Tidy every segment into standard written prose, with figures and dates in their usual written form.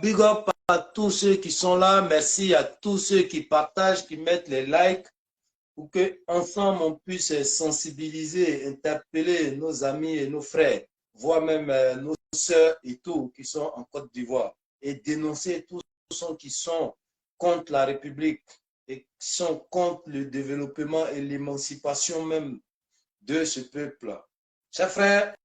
big up à tous ceux qui sont là. Merci à tous ceux qui partagent, qui mettent les likes pour qu'ensemble on puisse sensibiliser, interpeller nos amis et nos frères, voire même nos sœurs et tout qui sont en Côte d'Ivoire et dénoncer tous ceux qui sont contre la République et qui sont contre le développement et l'émancipation même de ce peuple-là. Chers frères,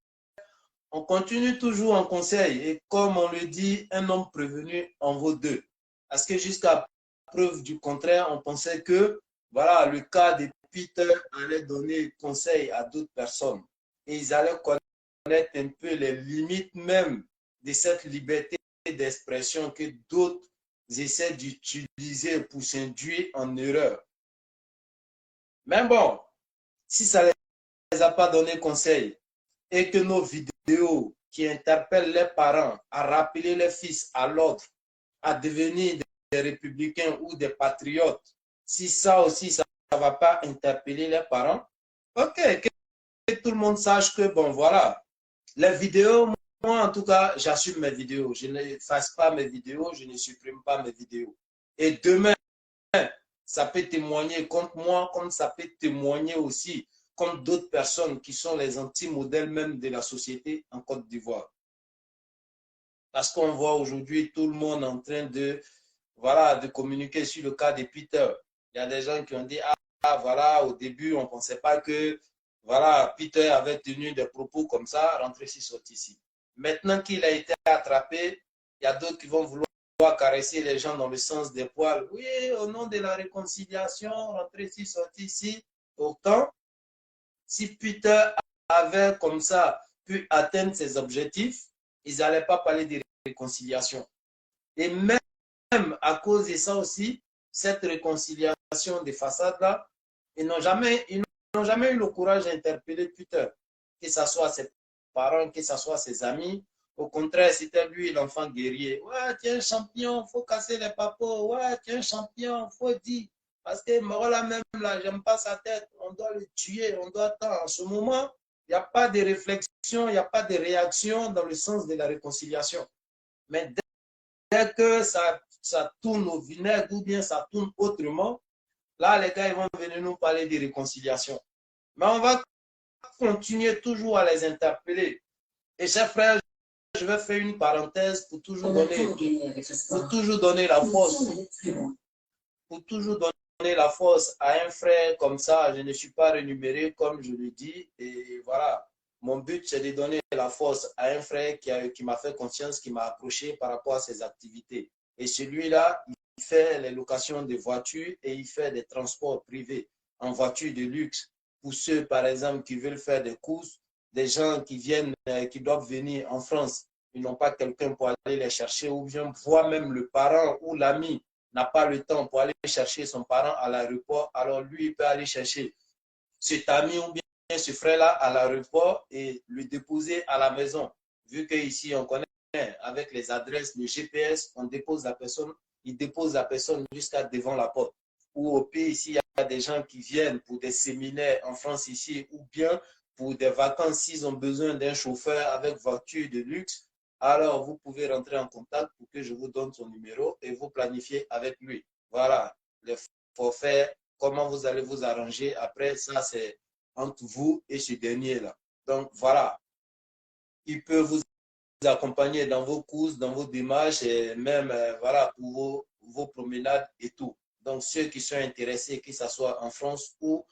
on continue toujours en conseil et comme on le dit, un homme prévenu en vaut deux. Parce que jusqu'à preuve du contraire, on pensait que voilà, le cas de Peter allait donner conseil à d'autres personnes et ils allaient connaître un peu les limites même de cette liberté d'expression que d'autres essaient d'utiliser pour s'induire en erreur. Mais bon, si ça ne les a pas donné conseil et que nos vidéos qui interpellent les parents à rappeler les fils à l'ordre, à devenir des républicains ou des patriotes, si ça aussi, ça ne va pas interpeller les parents, ok, que tout le monde sache que, bon, voilà, les vidéos, moi, en tout cas, j'assume mes vidéos. Je n'efface pas mes vidéos, je ne supprime pas mes vidéos. Et demain, ça peut témoigner contre moi, comme ça peut témoigner aussi contre d'autres personnes qui sont les anti-modèles même de la société en Côte d'Ivoire. Parce qu'on voit aujourd'hui tout le monde en train de, voilà, de communiquer sur le cas de Peter. Il y a des gens qui ont dit, ah voilà, au début, on ne pensait pas que, voilà, Peter avait tenu des propos comme ça, rentrez ici, sorti ici. Maintenant qu'il a été attrapé, il y a d'autres qui vont vouloir caresser les gens dans le sens des poils. Oui, au nom de la réconciliation, rentrez ici, sorti ici. Pourtant, si Peter avait comme ça pu atteindre ses objectifs, ils n'allaient pas parler de réconciliation. Et même à cause de ça aussi, cette réconciliation des façades-là, ils n'ont jamais eu le courage d'interpeller Peter, que ce soit ses parents, que ce soit ses amis. Au contraire, c'était lui l'enfant guerrier. Ouais, tu es un champion, il faut casser les papos. Ouais, tu es un champion, il faut dire. Parce que voilà, même là, j'aime pas sa tête. On doit le tuer, on doit attendre. En ce moment, il n'y a pas de réflexion, il n'y a pas de réaction dans le sens de la réconciliation. Mais dès que ça tourne au vinaigre ou bien ça tourne autrement, là, les gars, ils vont venir nous parler de réconciliation. Mais on va continuer toujours à les interpeller. Et chers frères, je vais faire une parenthèse pour toujours donner la force. Pour toujours donner la force à un frère comme ça. Je ne suis pas rémunéré, comme je le dis. Et voilà, mon but, c'est de donner la force à un frère qui m'a fait confiance, qui m'a approché par rapport à ses activités. Et celui-là, il fait les locations de voitures et il fait des transports privés en voiture de luxe. Pour ceux, par exemple, qui veulent faire des courses, des gens qui viennent, qui doivent venir en France, ils n'ont pas quelqu'un pour aller les chercher, ou bien voir même le parent ou l'ami n'a pas le temps pour aller chercher son parent à l'aéroport, alors lui, il peut aller chercher cet ami ou bien ce frère-là à l'aéroport et le déposer à la maison. Vu qu'ici, on connaît avec les adresses, le GPS, on dépose la personne, il dépose la personne jusqu'à devant la porte. Ou au pays, ici, il y a des gens qui viennent pour des séminaires en France ici, ou bien pour des vacances, s'ils ont besoin d'un chauffeur avec voiture de luxe, alors vous pouvez rentrer en contact pour que je vous donne son numéro et vous planifiez avec lui. Voilà, les forfaits, comment vous allez vous arranger. Après, ça, c'est entre vous et ce dernier-là. Donc, voilà, il peut vous accompagner dans vos courses, dans vos démarches et même voilà, pour vos promenades et tout. Donc, ceux qui sont intéressés, que ce soit en France ou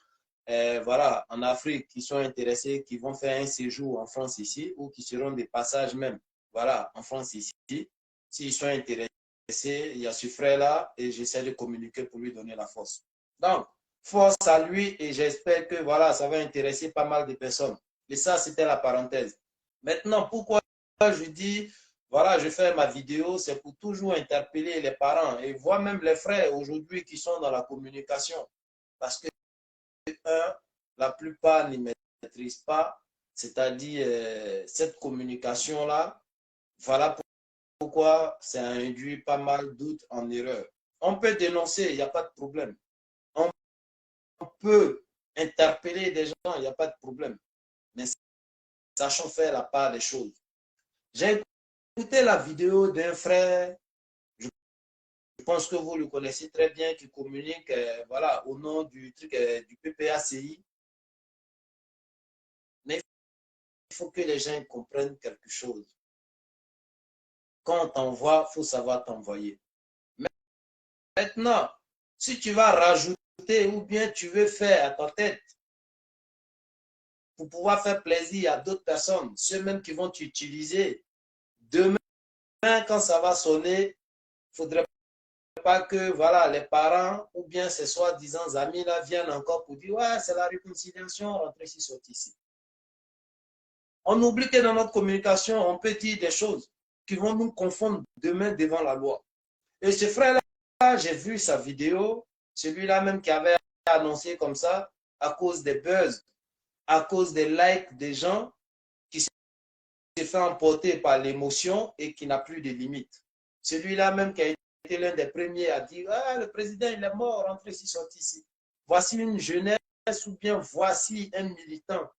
voilà, en Afrique, qui sont intéressés, qui vont faire un séjour en France ici ou qui seront des passages même, voilà, en France ici. S'ils sont intéressés, il y a ce frère-là et j'essaie de communiquer pour lui donner la force. Donc, force à lui et j'espère que voilà, ça va intéresser pas mal de personnes. Et ça, c'était la parenthèse. Maintenant, pourquoi je dis, voilà, je fais ma vidéo, c'est pour toujours interpeller les parents et voir même les frères aujourd'hui qui sont dans la communication. Parce que la plupart ne maîtrisent pas, c'est-à-dire cette communication-là. Voilà pourquoi ça induit pas mal doutes en erreur. On peut dénoncer, il n'y a pas de problème. On peut interpeller des gens, il n'y a pas de problème. Mais sachons faire la part des choses. J'ai écouté la vidéo d'un frère, je pense que vous le connaissez très bien, qui communique voilà, au nom du truc du PPACI. Mais il faut que les gens comprennent quelque chose. Quand on t'envoie, il faut savoir t'envoyer. Maintenant, si tu vas rajouter ou bien tu veux faire à ta tête pour pouvoir faire plaisir à d'autres personnes, ceux mêmes qui vont t'utiliser, demain, quand ça va sonner, il ne faudrait pas que voilà, les parents ou bien ces soi-disant amis là viennent encore pour dire ouais, c'est la réconciliation, rentrez ici, sortez ici. On oublie que dans notre communication, on peut dire des choses qui vont nous confondre demain devant la loi. Et ce frère-là, j'ai vu sa vidéo, celui-là même qui avait annoncé comme ça, à cause des buzz, à cause des likes des gens, qui s'est fait emporter par l'émotion et qui n'a plus de limites. Celui-là même qui a été l'un des premiers à dire ah, le président il est mort, rentrez ici, sortez ici. Voici une jeunesse ou bien voici un militant.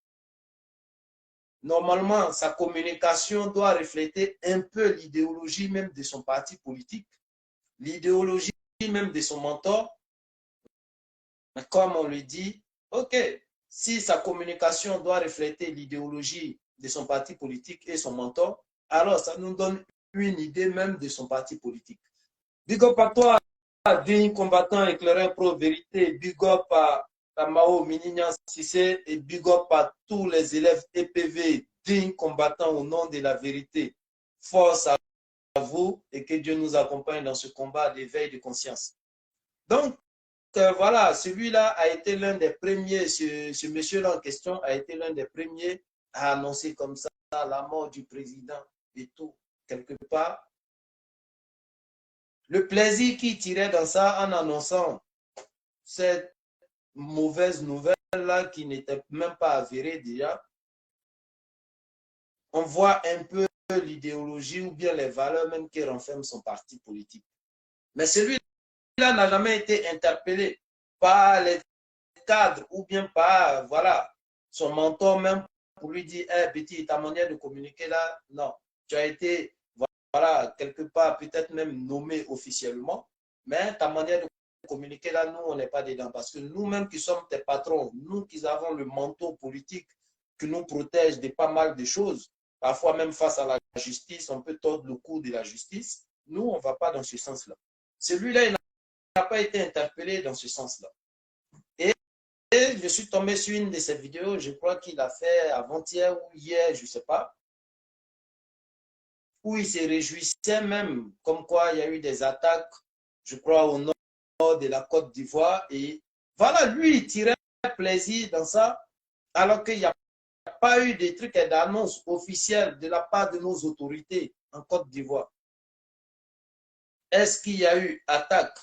Normalement, sa communication doit refléter un peu l'idéologie même de son parti politique, l'idéologie même de son mentor. Mais comme on le dit, ok, si sa communication doit refléter l'idéologie de son parti politique et son mentor, alors ça nous donne une idée même de son parti politique. Big up à toi, digne combattant éclaireur pro-vérité, big up à Mao Minignan Sissé et big up à tous les élèves EPV, dignes combattants au nom de la vérité. Force à vous et que Dieu nous accompagne dans ce combat d'éveil de conscience. Donc, voilà, celui-là a été l'un des premiers, ce monsieur-là en question a été l'un des premiers à annoncer comme ça la mort du président et tout, quelque part. Le plaisir qu'il tirait dans ça en annonçant cette mauvaise nouvelle-là qui n'était même pas avérée déjà, on voit un peu l'idéologie ou bien les valeurs même qui renferment son parti politique. Mais celui-là n'a jamais été interpellé par les cadres ou bien par voilà, son mentor même pour lui dire hey, petit, ta manière de communiquer là, non, tu as été voilà, quelque part peut-être même nommé officiellement, mais ta manière de communiquer là, nous, on n'est pas dedans. Parce que nous-mêmes qui sommes tes patrons, nous qui avons le manteau politique qui nous protège de pas mal de choses, parfois même face à la justice, on peut tordre le cou de la justice. Nous, on ne va pas dans ce sens-là. Celui-là, il n'a pas été interpellé dans ce sens-là. Et je suis tombé sur une de ses vidéos, je crois qu'il a fait avant-hier ou hier, je ne sais pas, où il se réjouissait même, comme quoi il y a eu des attaques, je crois, au nord de la Côte d'Ivoire. Et voilà, lui, il tirait plaisir dans ça, alors qu'il n'y a pas eu de trucs et d'annonces officielles de la part de nos autorités en Côte d'Ivoire. Est-ce qu'il y a eu attaque?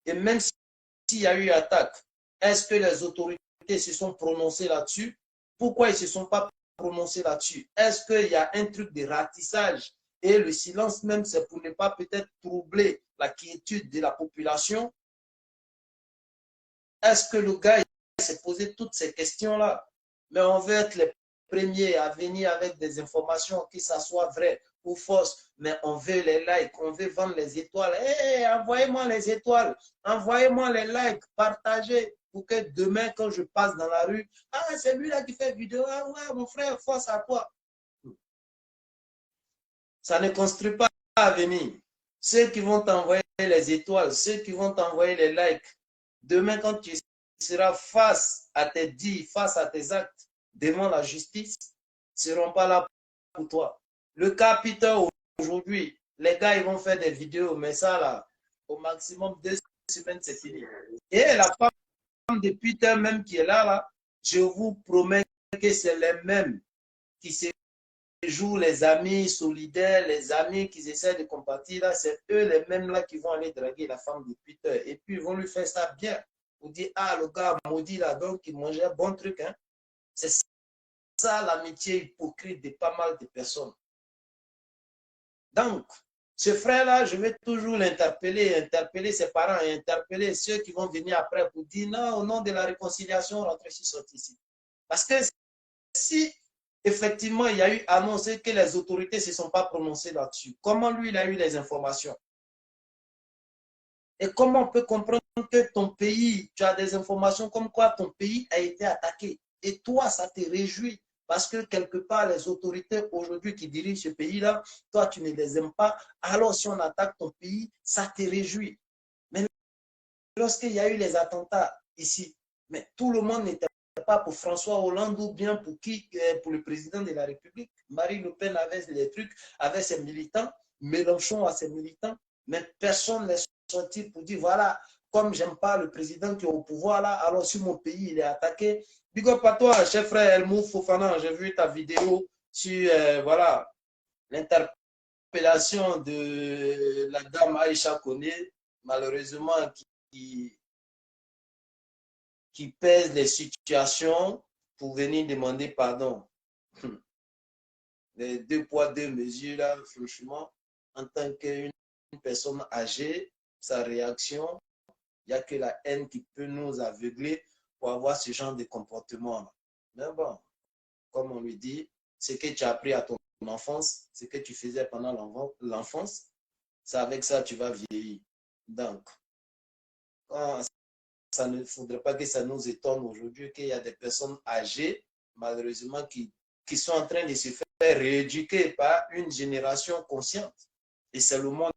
Et même s'il y a eu attaque, est-ce que les autorités se sont prononcées là-dessus? Pourquoi ils ne se sont pas prononcés là-dessus? Est-ce qu'il y a un truc de ratissage? Et le silence même, c'est pour ne pas peut-être troubler la quiétude de la population. Est-ce que le gars s'est posé toutes ces questions-là? Mais on veut être les premiers à venir avec des informations, que ça soit vrai ou fausse, mais on veut les likes, on veut vendre les étoiles. Hey, envoyez-moi les étoiles, envoyez-moi les likes, partagez pour que demain, quand je passe dans la rue, ah, c'est lui-là qui fait vidéo, ah ouais, mon frère, force à toi. Ça ne construit pas à venir. Ceux qui vont t'envoyer les étoiles, ceux qui vont t'envoyer les likes, demain, quand tu seras face à tes dits, face à tes actes devant la justice, ne seront pas là pour toi. Le cas Peter, aujourd'hui, les gars, ils vont faire des vidéos, mais ça, là, au maximum 2 semaines, c'est fini. Et la femme de Peter, même qui est là, je vous promets que c'est les mêmes qui se jouent les amis solidaires, les amis qui essaient de compatir, là, c'est eux les mêmes là qui vont aller draguer la femme de Peter. Et puis, ils vont lui faire ça bien. Pour dire, ah, le gars maudit là, donc il mangeait un bon truc. Hein. C'est ça l'amitié hypocrite de pas mal de personnes. Donc, ce frère-là, je vais toujours l'interpeller, interpeller ses parents et interpeller ceux qui vont venir après pour dire non, au nom de la réconciliation, rentrez ici, sortez ici. Parce que si Effectivement, il y a eu annoncé que les autorités ne se sont pas prononcées là-dessus. Comment lui, il a eu les informations? Et comment on peut comprendre que ton pays, tu as des informations comme quoi ton pays a été attaqué? Et toi, ça te réjouit. Parce que quelque part, les autorités aujourd'hui qui dirigent ce pays-là, toi, tu ne les aimes pas. Alors, si on attaque ton pays, ça te réjouit. Mais lorsqu'il y a eu les attentats ici, mais tout le monde n'était pas pour François Hollande ou bien pour qui, pour le président de la République. Marine Le Pen avait les trucs, avait ses militants, Mélenchon a ses militants, mais personne n'est sorti pour dire voilà, comme j'aime pas le président qui est au pouvoir là, alors si mon pays il est attaqué, big up à toi, chef frère Elmou Fofana, j'ai vu ta vidéo sur voilà l'interpellation de la dame Aïcha Koné, malheureusement qui pèse les situations pour venir demander pardon. Les deux poids, deux mesures, là, franchement, en tant qu'une personne âgée, sa réaction, il n'y a que la haine qui peut nous aveugler pour avoir ce genre de comportement. Mais bon, comme on lui dit, ce que tu as appris à ton enfance, ce que tu faisais pendant l'enfance, c'est avec ça que tu vas vieillir. Donc, ça ne faudrait pas que ça nous étonne aujourd'hui qu'il y a des personnes âgées, malheureusement, qui sont en train de se faire rééduquer par une génération consciente. Et c'est le monde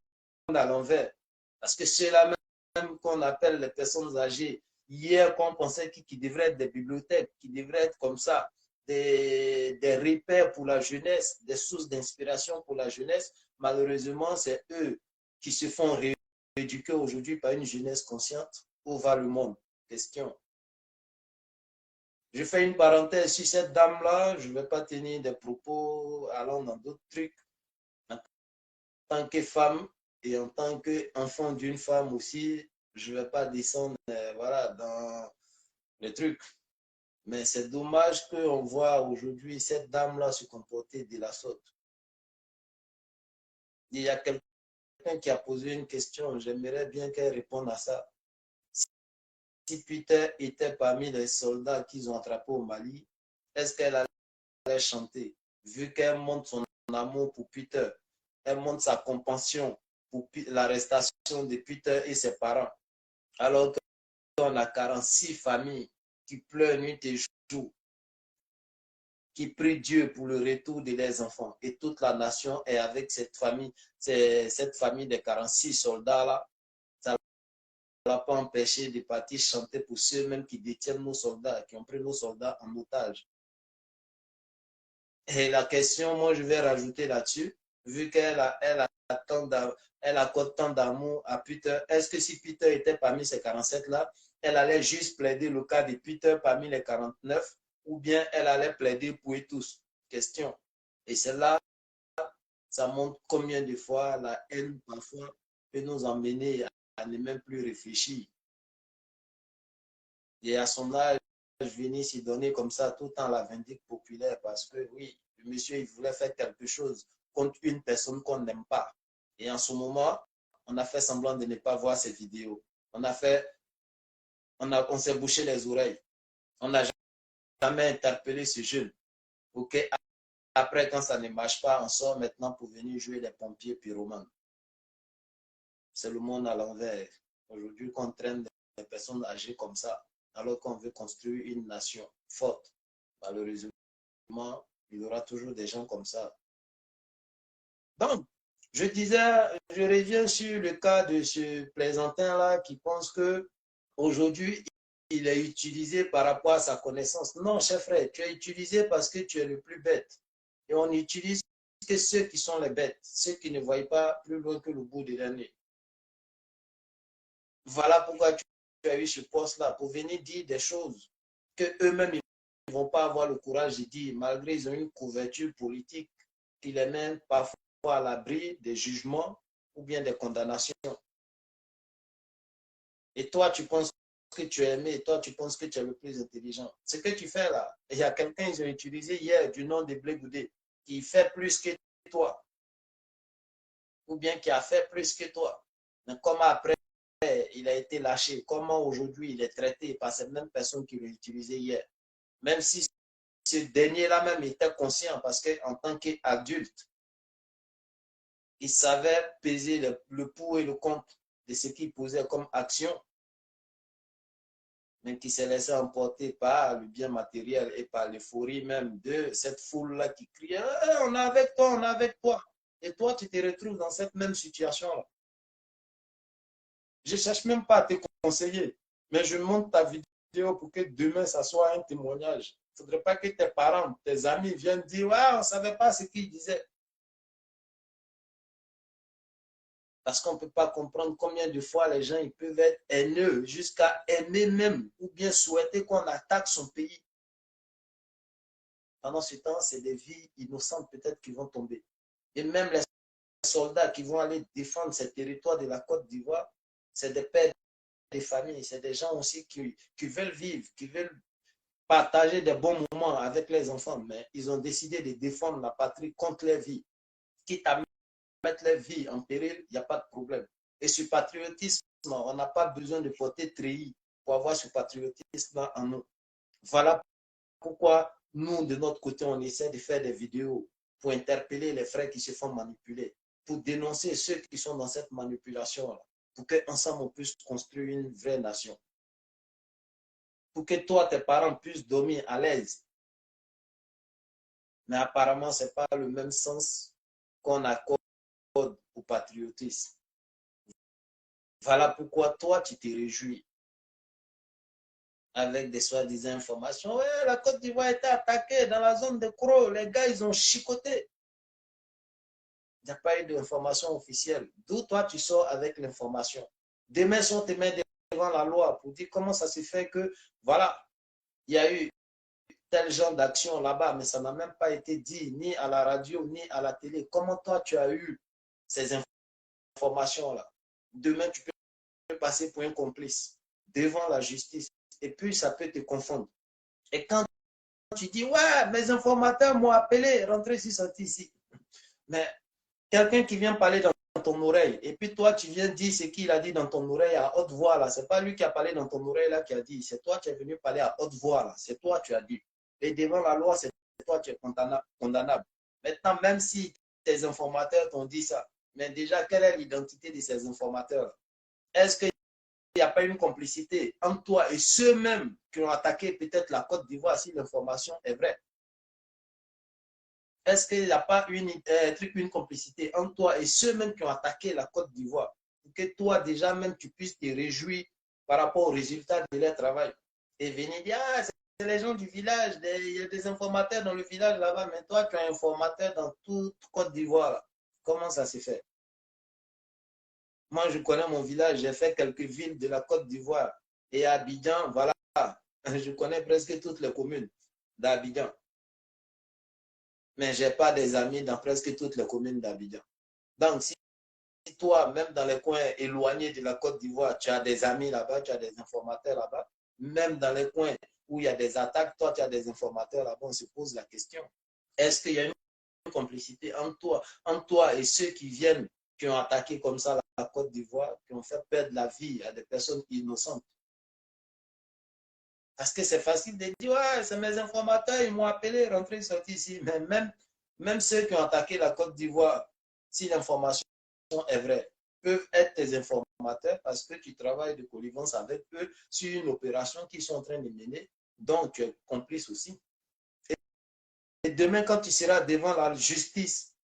à l'envers. Parce que ceux-là même qu'on appelle les personnes âgées, hier, qu'on pensait qu'ils devraient être des bibliothèques, qui devraient être comme ça, des repères pour la jeunesse, des sources d'inspiration pour la jeunesse, malheureusement, c'est eux qui se font rééduquer aujourd'hui par une jeunesse consciente. Où va le monde? Question. Je fais une parenthèse sur cette dame-là. Je ne vais pas tenir des propos allant dans d'autres trucs. En tant que femme et en tant qu'enfant d'une femme aussi, je ne vais pas descendre voilà, dans les trucs. Mais c'est dommage qu'on voit aujourd'hui cette dame-là se comporter de la sorte. Il y a quelqu'un qui a posé une question. J'aimerais bien qu'elle réponde à ça. Si Peter était parmi les soldats qu'ils ont attrapés au Mali, est-ce qu'elle allait chanter? Vu qu'elle montre son amour pour Peter, elle montre sa compassion pour l'arrestation de Peter et ses parents. Alors qu'on a 46 familles qui pleurent nuit et jour, qui prient Dieu pour le retour de leurs enfants. Et toute la nation est avec cette famille des 46 soldats-là. Ça ne l'a pas empêché de partir chanter pour ceux-mêmes qui détiennent nos soldats, qui ont pris nos soldats en otage. Et la question, moi, je vais rajouter là-dessus, vu elle accorde tant d'amour à Peter, est-ce que si Peter était parmi ces 47-là, elle allait juste plaider le cas de Peter parmi les 49, ou bien elle allait plaider pour eux tous? Question. Et c'est là, ça montre combien de fois la haine, parfois, peut nous emmener à ne même plus réfléchir. Et à son âge, venir s'y donner comme ça tout le temps la vindicte populaire parce que oui, le monsieur, il voulait faire quelque chose contre une personne qu'on n'aime pas. Et en ce moment, on a fait semblant de ne pas voir ces vidéos. On s'est bouché les oreilles. On n'a jamais interpellé ce jeune. Ok, après, quand ça ne marche pas, on sort maintenant pour venir jouer les pompiers pyromanes. C'est le monde à l'envers. Aujourd'hui, qu'on traîne des personnes âgées comme ça, alors qu'on veut construire une nation forte. Malheureusement, il y aura toujours des gens comme ça. Donc, je reviens sur le cas de ce plaisantin-là qui pense que aujourd'hui il est utilisé par rapport à sa connaissance. Non, chef frère, tu es utilisé parce que tu es le plus bête. Et on n'utilise que ceux qui sont les bêtes, ceux qui ne voient pas plus loin que le bout de l'année. Voilà pourquoi tu as eu ce poste-là, pour venir dire des choses que eux-mêmes ne vont pas avoir le courage de dire, malgré qu'ils ont une couverture politique qui les mène parfois à l'abri des jugements ou bien des condamnations. Et toi, tu penses que tu es aimé, et toi, tu penses que tu es le plus intelligent. Ce que tu fais là, il y a quelqu'un qu'ils ont utilisé hier du nom de Blé Goudé, qui fait plus que toi, ou bien qui a fait plus que toi. Mais comment après, il a été lâché, comment aujourd'hui il est traité par cette même personne qui l'a utilisé hier. Même si ce dernier-là même était conscient parce qu'en tant qu'adulte, il savait peser le pour et le contre de ce qu'il posait comme action, mais qui s'est laissé emporter par le bien matériel et par l'euphorie même de cette foule-là qui criait hey, on est avec toi, on est avec toi. Et toi, tu te retrouves dans cette même situation-là. Je ne cherche même pas à te conseiller, mais je monte ta vidéo pour que demain, ça soit un témoignage. Il ne faudrait pas que tes parents, tes amis viennent dire ouais, on ne savait pas ce qu'ils disaient. Parce qu'on ne peut pas comprendre combien de fois les gens ils peuvent être haineux, jusqu'à aimer même, ou bien souhaiter qu'on attaque son pays. Pendant ce temps, c'est des vies innocentes peut-être qui vont tomber. Et même les soldats qui vont aller défendre ces territoires de la Côte d'Ivoire, c'est des pères, des familles, c'est des gens aussi qui veulent vivre, qui veulent partager des bons moments avec les enfants, mais ils ont décidé de défendre la patrie contre les vies. Quitte à mettre les vies en péril, il n'y a pas de problème. Et ce patriotisme, on n'a pas besoin de porter treillis pour avoir ce patriotisme en nous. Voilà pourquoi nous, de notre côté, on essaie de faire des vidéos pour interpeller les frères qui se font manipuler, pour dénoncer ceux qui sont dans cette manipulation-là, pour qu'ensemble on puisse construire une vraie nation. Pour que toi, tes parents puissent dormir à l'aise. Mais apparemment, ce n'est pas le même sens qu'on accorde au patriotisme. Voilà pourquoi toi, tu te réjouis avec des soi-disant informations. Ouais, la Côte d'Ivoire a été attaquée dans la zone de Kro. Les gars, ils ont chicoté. Il n'y a pas eu d'information officielle. D'où toi, tu sors avec l'information. Demain, si on te met devant la loi pour dire comment ça se fait que, voilà, il y a eu tel genre d'action là-bas, mais ça n'a même pas été dit ni à la radio, ni à la télé. Comment toi, tu as eu ces informations-là? Demain, tu peux passer pour un complice devant la justice. Et puis, ça peut te confondre. Et quand tu dis, ouais, mes informateurs m'ont appelé, rentrez ici, sorti ici. Mais quelqu'un qui vient parler dans ton oreille, et puis toi, tu viens dire ce qu'il a dit dans ton oreille à haute voix, là. C'est pas lui qui a parlé dans ton oreille, là, qui a dit. C'est toi qui es venu parler à haute voix, là. C'est toi, tu as dit. Et devant la loi, c'est toi, tu es condamnable. Maintenant, même si tes informateurs t'ont dit ça, mais déjà, quelle est l'identité de ces informateurs? Est-ce qu'il n'y a pas une complicité entre toi et ceux-mêmes qui ont attaqué peut-être la Côte d'Ivoire si l'information est vraie? Est-ce qu'il n'y a pas une complicité entre toi et ceux-mêmes qui ont attaqué la Côte d'Ivoire? Pour que toi, déjà, même, tu puisses te réjouir par rapport aux résultats de leur travail. Et venir dire, ah, c'est les gens du village, il y a des informateurs dans le village là-bas, mais toi, tu es informateur dans toute Côte d'Ivoire. Comment ça se fait? Moi, je connais mon village, j'ai fait quelques villes de la Côte d'Ivoire. Et à Abidjan, voilà, je connais presque toutes les communes d'Abidjan. Mais je n'ai pas des amis dans presque toutes les communes d'Abidjan. Donc, si toi, même dans les coins éloignés de la Côte d'Ivoire, tu as des amis là-bas, tu as des informateurs là-bas, même dans les coins où il y a des attaques, toi, tu as des informateurs là-bas, on se pose la question. Est-ce qu'il y a une complicité entre toi et ceux qui viennent, qui ont attaqué comme ça la Côte d'Ivoire, qui ont fait perdre la vie à des personnes innocentes? Parce que c'est facile de dire, ouais, c'est mes informateurs, ils m'ont appelé, rentrez, sorti ici. Mais même ceux qui ont attaqué la Côte d'Ivoire, si l'information est vraie, peuvent être tes informateurs parce que tu travailles de connivence avec eux sur une opération qu'ils sont en train de mener. Donc, tu es complice aussi. Et demain, quand tu seras devant la justice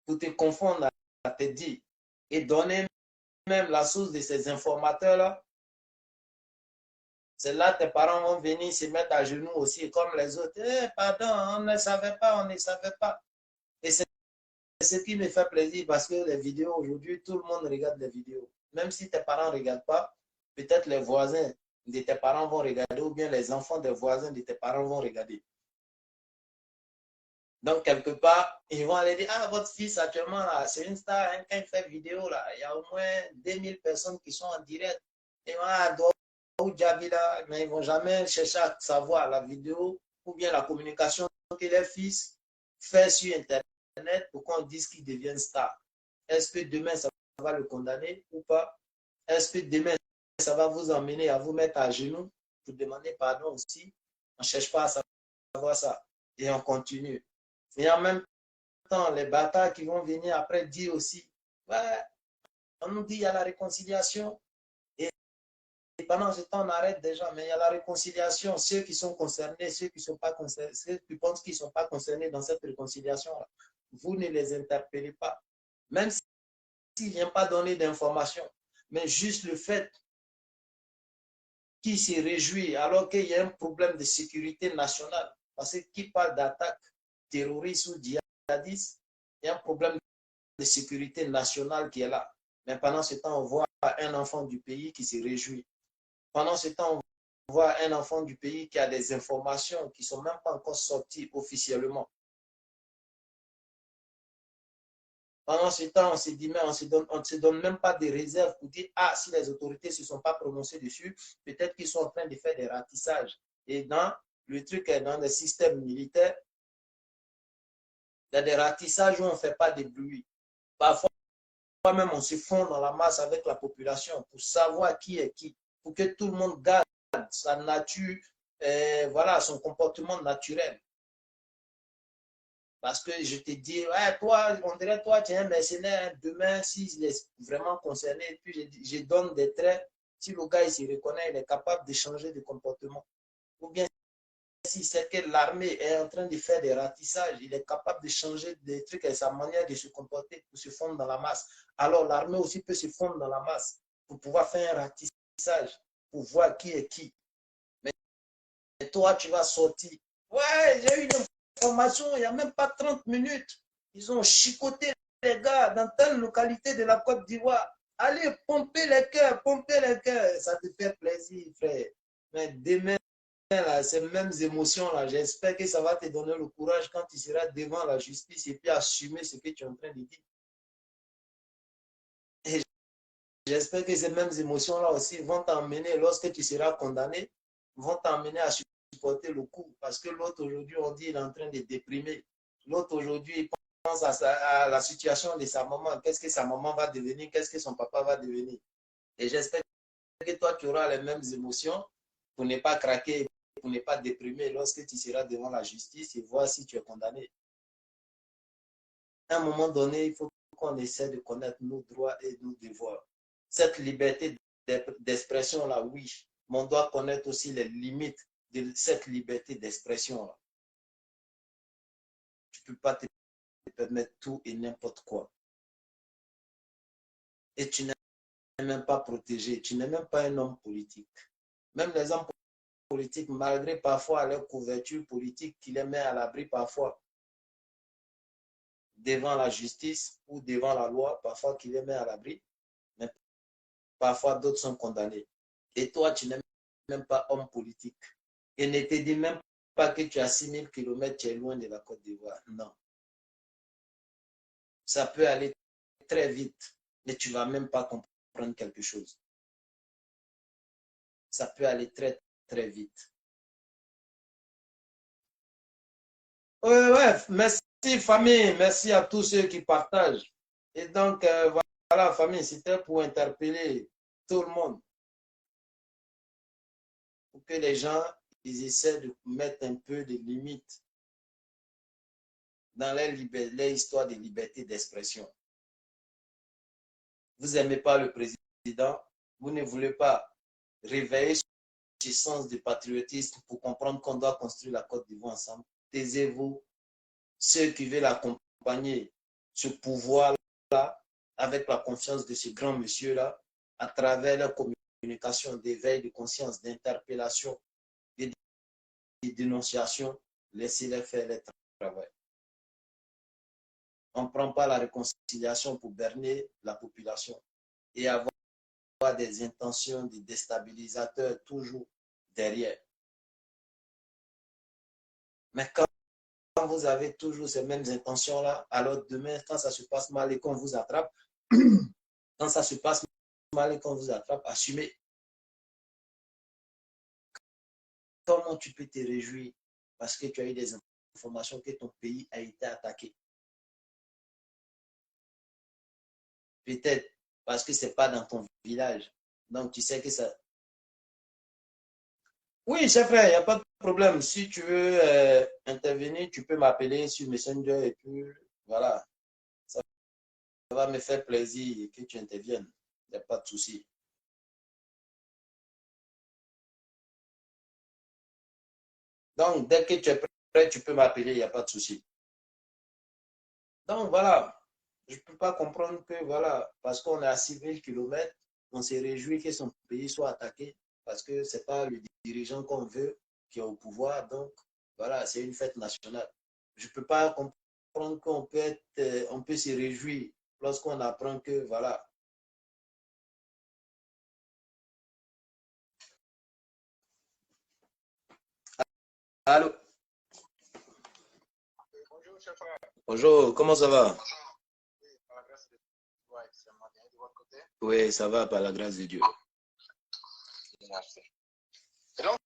pour te confondre à te dire et donner même la source de ces informateurs-là, c'est là que tes parents vont venir se mettre à genoux aussi, comme les autres. Eh, pardon, on ne savait pas, on ne savait pas. Et c'est ce qui me fait plaisir parce que les vidéos aujourd'hui, tout le monde regarde les vidéos. Même si tes parents ne regardent pas, peut-être les voisins de tes parents vont regarder ou bien les enfants des voisins de tes parents vont regarder. Donc, quelque part, ils vont aller dire, ah, votre fils actuellement, c'est une star, hein, quand il fait vidéo, là, il y a au moins 2000 personnes qui sont en direct. Et voilà, mais ils ne vont jamais chercher à savoir la vidéo ou bien la communication que les fils font sur Internet pour qu'on dise qu'ils deviennent stars. Est-ce que demain, ça va le condamner ou pas? Est-ce que demain, ça va vous emmener à vous mettre à genoux pour demander pardon aussi? On ne cherche pas à savoir ça. Et on continue. Et en même temps, les bâtards qui vont venir après dire aussi, ouais, on nous dit il y a la réconciliation. Et pendant ce temps, on arrête déjà, mais il y a la réconciliation. Ceux qui sont concernés, ceux qui ne sont pas concernés, ceux qui pensent qu'ils ne sont pas concernés dans cette réconciliation-là, vous ne les interpellez pas. Même s'ils ne viennent pas donner d'informations, mais juste le fait qu'ils se réjouissent alors qu'il y a un problème de sécurité nationale, parce que qui parle d'attaque terroriste ou djihadiste, il y a un problème de sécurité nationale qui est là. Mais pendant ce temps, on voit un enfant du pays qui se réjouit. Pendant ce temps, on voit un enfant du pays qui a des informations qui ne sont même pas encore sorties officiellement. Pendant ce temps, on se dit, mais on ne se donne même pas des réserves pour dire, ah, si les autorités ne se sont pas prononcées dessus, peut-être qu'ils sont en train de faire des ratissages. Et dans le truc, dans le système militaire, il y a des ratissages où on ne fait pas de bruit. Parfois même, on se fond dans la masse avec la population pour savoir qui est qui, pour que tout le monde garde sa nature, voilà, son comportement naturel. Parce que je te dis, ouais, toi, on dirait, toi, tu es un mercenaire. Demain, s'il est vraiment concerné, puis je donne des traits. Si le gars, il se reconnaît, il est capable de changer de comportement. Ou bien, si c'est que l'armée est en train de faire des ratissages, il est capable de changer des trucs et sa manière de se comporter pour se fondre dans la masse. Alors, l'armée aussi peut se fondre dans la masse pour pouvoir faire un ratissage, pour voir qui est qui. Mais toi, tu vas sortir. Ouais, j'ai eu une information, il n'y a même pas 30 minutes. Ils ont chicoté les gars dans telle localité de la Côte d'Ivoire. Allez, pomper les cœurs, pomper les cœurs. Ça te fait plaisir, frère. Mais demain, là, ces mêmes émotions-là, j'espère que ça va te donner le courage quand tu seras devant la justice et puis assumer ce que tu es en train de dire. Et j'espère que ces mêmes émotions-là aussi vont t'emmener, lorsque tu seras condamné, vont t'emmener à supporter le coup. Parce que l'autre aujourd'hui, on dit, il est en train de déprimer. L'autre aujourd'hui, il pense à la situation de sa maman. Qu'est-ce que sa maman va devenir? Qu'est-ce que son papa va devenir? Et j'espère que toi, tu auras les mêmes émotions pour ne pas craquer, pour ne pas déprimer lorsque tu seras devant la justice et voir si tu es condamné. À un moment donné, il faut qu'on essaie de connaître nos droits et nos devoirs. Cette liberté d'expression-là, oui, mais on doit connaître aussi les limites de cette liberté d'expression-là. Tu ne peux pas te permettre tout et n'importe quoi. Et tu n'es même pas protégé, tu n'es même pas un homme politique. Même les hommes politiques, malgré parfois leur couverture politique qui les met à l'abri parfois devant la justice ou devant la loi, parfois qui les met à l'abri, mais parfois d'autres sont condamnés. Et toi, tu n'es même pas homme politique. Et ne te dis même pas que tu as 6000 km, tu es loin de la Côte d'Ivoire. Non. Ça peut aller très vite, mais tu ne vas même pas comprendre quelque chose. Ça peut aller très, très vite. Ouais, merci famille, merci à tous ceux qui partagent. Et donc, voilà famille, c'était pour interpeller tout le monde, pour que les gens ils essaient de mettre un peu de limites dans les histoires de liberté d'expression. Vous n'aimez pas le président, vous ne voulez pas réveiller ce sens de patriotisme pour comprendre qu'on doit construire la Côte d'Ivoire ensemble. Taisez-vous, ceux qui veulent accompagner ce pouvoir-là, avec la confiance de ce grand monsieur-là, à travers la communication d'éveil de conscience, d'interpellation et de dénonciation, laissez-les faire leur travail. On ne prend pas la réconciliation pour berner la population et avoir des intentions de déstabilisateurs toujours derrière. Mais quand vous avez toujours ces mêmes intentions-là, alors demain, quand ça se passe mal et qu'on vous attrape, quand ça se passe mal et qu'on vous attrape, assumez. Comment tu peux te réjouir parce que tu as eu des informations que ton pays a été attaqué? Peut-être parce que ce n'est pas dans ton village. Donc, tu sais que ça... Oui, chef frère, il n'y a pas de problème. Si tu veux intervenir, tu peux m'appeler sur Messenger et puis voilà, ça va me faire plaisir que tu interviennes. Il n'y a pas de souci. Donc, dès que tu es prêt, tu peux m'appeler, il n'y a pas de souci. Donc, voilà. Je ne peux pas comprendre que, voilà, parce qu'on est à 6 000 km, on se réjouit que son pays soit attaqué parce que ce n'est pas le dirigeant qu'on veut qui est au pouvoir. Donc, voilà, c'est une fête nationale. Je ne peux pas comprendre qu'on peut on peut se réjouir lorsqu'on apprend que, voilà. Allô? Bonjour, chef frère. Bonjour, comment ça va? Oui, par la grâce de Dieu, extrêmement bien. De votre côté? Oui, ça va par la grâce de Dieu. Merci. Et donc,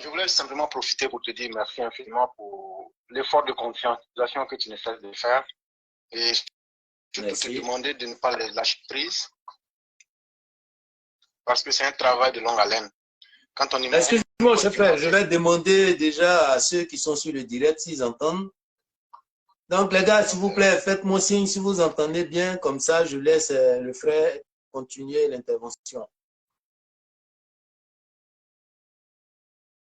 je voulais simplement profiter pour te dire merci infiniment pour l'effort de conscientisation que tu ne cesses de faire. Et surtout te demander de ne pas les lâcher prise. Parce que c'est un travail de longue haleine. Quand on imagine. Excuse-moi, chef frère, je vais demander déjà à ceux qui sont sur le direct s'ils entendent. Donc, les gars, s'il vous plaît, faites-moi signe si vous entendez bien. Comme ça, je laisse le frère continuer l'intervention.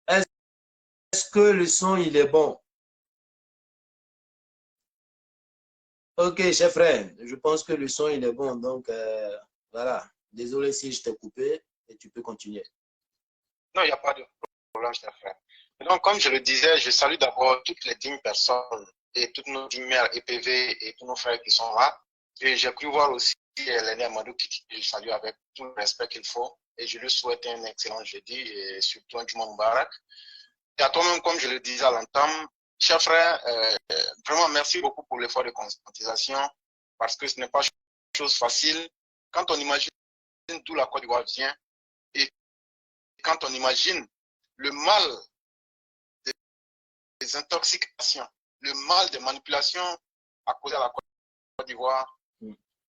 Est-ce que le son, il est bon? Ok, chef frère, je pense que le son, il est bon. Donc, voilà. Désolé si je t'ai coupé et tu peux continuer. Non, il n'y a pas de problème, chef frère. Et donc, comme je le disais, je salue d'abord toutes les dignes personnes et toutes nos dignes mères EPV et tous nos frères qui sont là. Et j'ai cru voir aussi l'aîné Amadou qui je salue avec tout le respect qu'il faut. Et je lui souhaite un excellent jeudi et surtout un Juma Mubarak. Et à toi-même, comme je le disais à l'entame, cher frère, vraiment merci beaucoup pour l'effort de conscientisation parce que ce n'est pas chose facile. Quand on imagine d'où la Côte d'Ivoire vient et quand on imagine le mal des intoxications, le mal des manipulations à cause de la Côte d'Ivoire,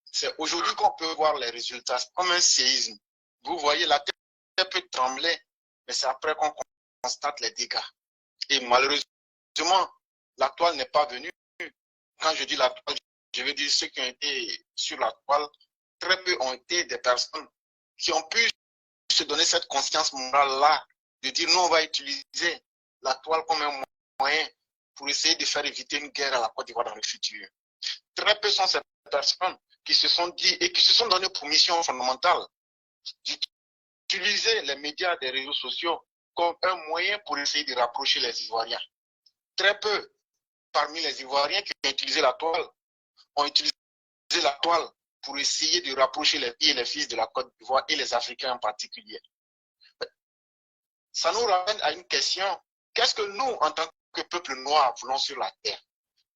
c'est aujourd'hui qu'on peut voir les résultats. C'est comme un séisme. Vous voyez, la terre peut trembler, mais c'est après qu'on constate les dégâts. Et malheureusement, la toile n'est pas venue. Quand je dis la toile, je veux dire ceux qui ont été sur la toile, très peu ont été des personnes qui ont pu se donner cette conscience morale-là, de dire nous, on va utiliser la toile comme un moyen pour essayer de faire éviter une guerre à la Côte d'Ivoire dans le futur. Très peu sont ces personnes qui se sont dit et qui se sont donné pour mission fondamentale d'utiliser les médias des réseaux sociaux comme un moyen pour essayer de rapprocher les Ivoiriens. Très peu parmi les Ivoiriens qui ont utilisé la toile ont utilisé la toile pour essayer de rapprocher les filles et les fils de la Côte d'Ivoire et les Africains en particulier. Ça nous ramène à une question. Qu'est-ce que nous, en tant que peuple noir, voulons sur la terre?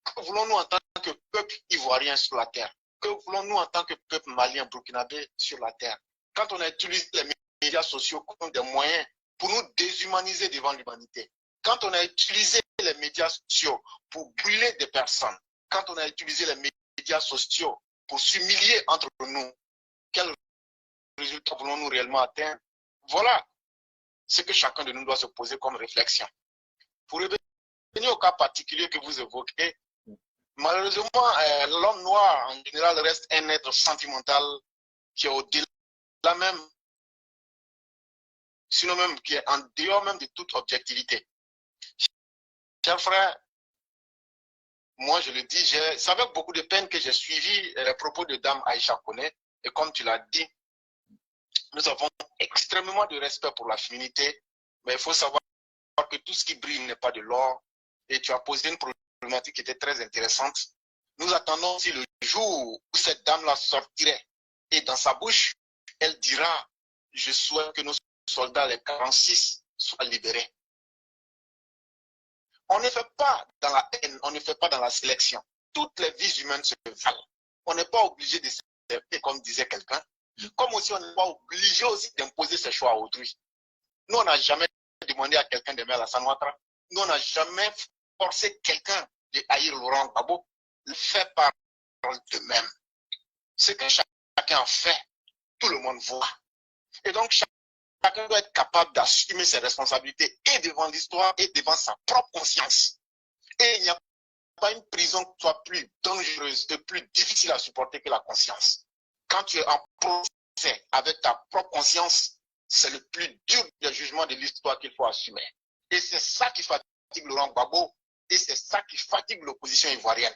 Que voulons-nous en tant que peuple ivoirien sur la terre? Que voulons-nous en tant que peuple malien, burkinabé sur la terre? Quand on a utilisé les médias sociaux comme des moyens pour nous déshumaniser devant l'humanité, quand on a utilisé les médias sociaux pour brûler des personnes, quand on a utilisé les médias sociaux pour s'humilier entre nous, quel résultat voulons-nous réellement atteindre? Voilà ce que chacun de nous doit se poser comme réflexion. Pour revenir au cas particulier que vous évoquez, malheureusement, l'homme noir en général reste un être sentimental qui est au-delà même, sinon même qui est en dehors même de toute objectivité. Chers frères, moi je le dis, c'est avec beaucoup de peine que j'ai suivi les propos de Dame Aïcha Kone, et comme tu l'as dit, nous avons extrêmement de respect pour la féminité, mais il faut savoir que tout ce qui brille n'est pas de l'or, et tu as posé une problématique qui était très intéressante. Nous attendons aussi le jour où cette dame-là sortirait, et dans sa bouche, elle dira, je souhaite que nos soldats, les 46, soient libérés. On ne fait pas dans la haine, on ne fait pas dans la sélection. Toutes les vies humaines se valent. On n'est pas obligé de s'accepter, comme disait quelqu'un, comme aussi on n'est pas obligé aussi d'imposer ses choix à autrui. Nous, on n'a jamais demandé à quelqu'un d'aimer Alassane Ouattara. Nous, on n'a jamais forcé quelqu'un de haïr Laurent Gbagbo. Le fait par d'eux-mêmes. Ce que chacun fait, tout le monde voit. Et donc, chacun doit être capable d'assumer ses responsabilités et devant l'histoire et devant sa propre conscience. Et il n'y a pas une prison qui soit plus dangereuse et plus difficile à supporter que la conscience. Quand tu es en procès avec ta propre conscience, c'est le plus dur des jugements de l'histoire qu'il faut assumer. Et c'est ça qui fatigue Laurent Gbagbo et c'est ça qui fatigue l'opposition ivoirienne.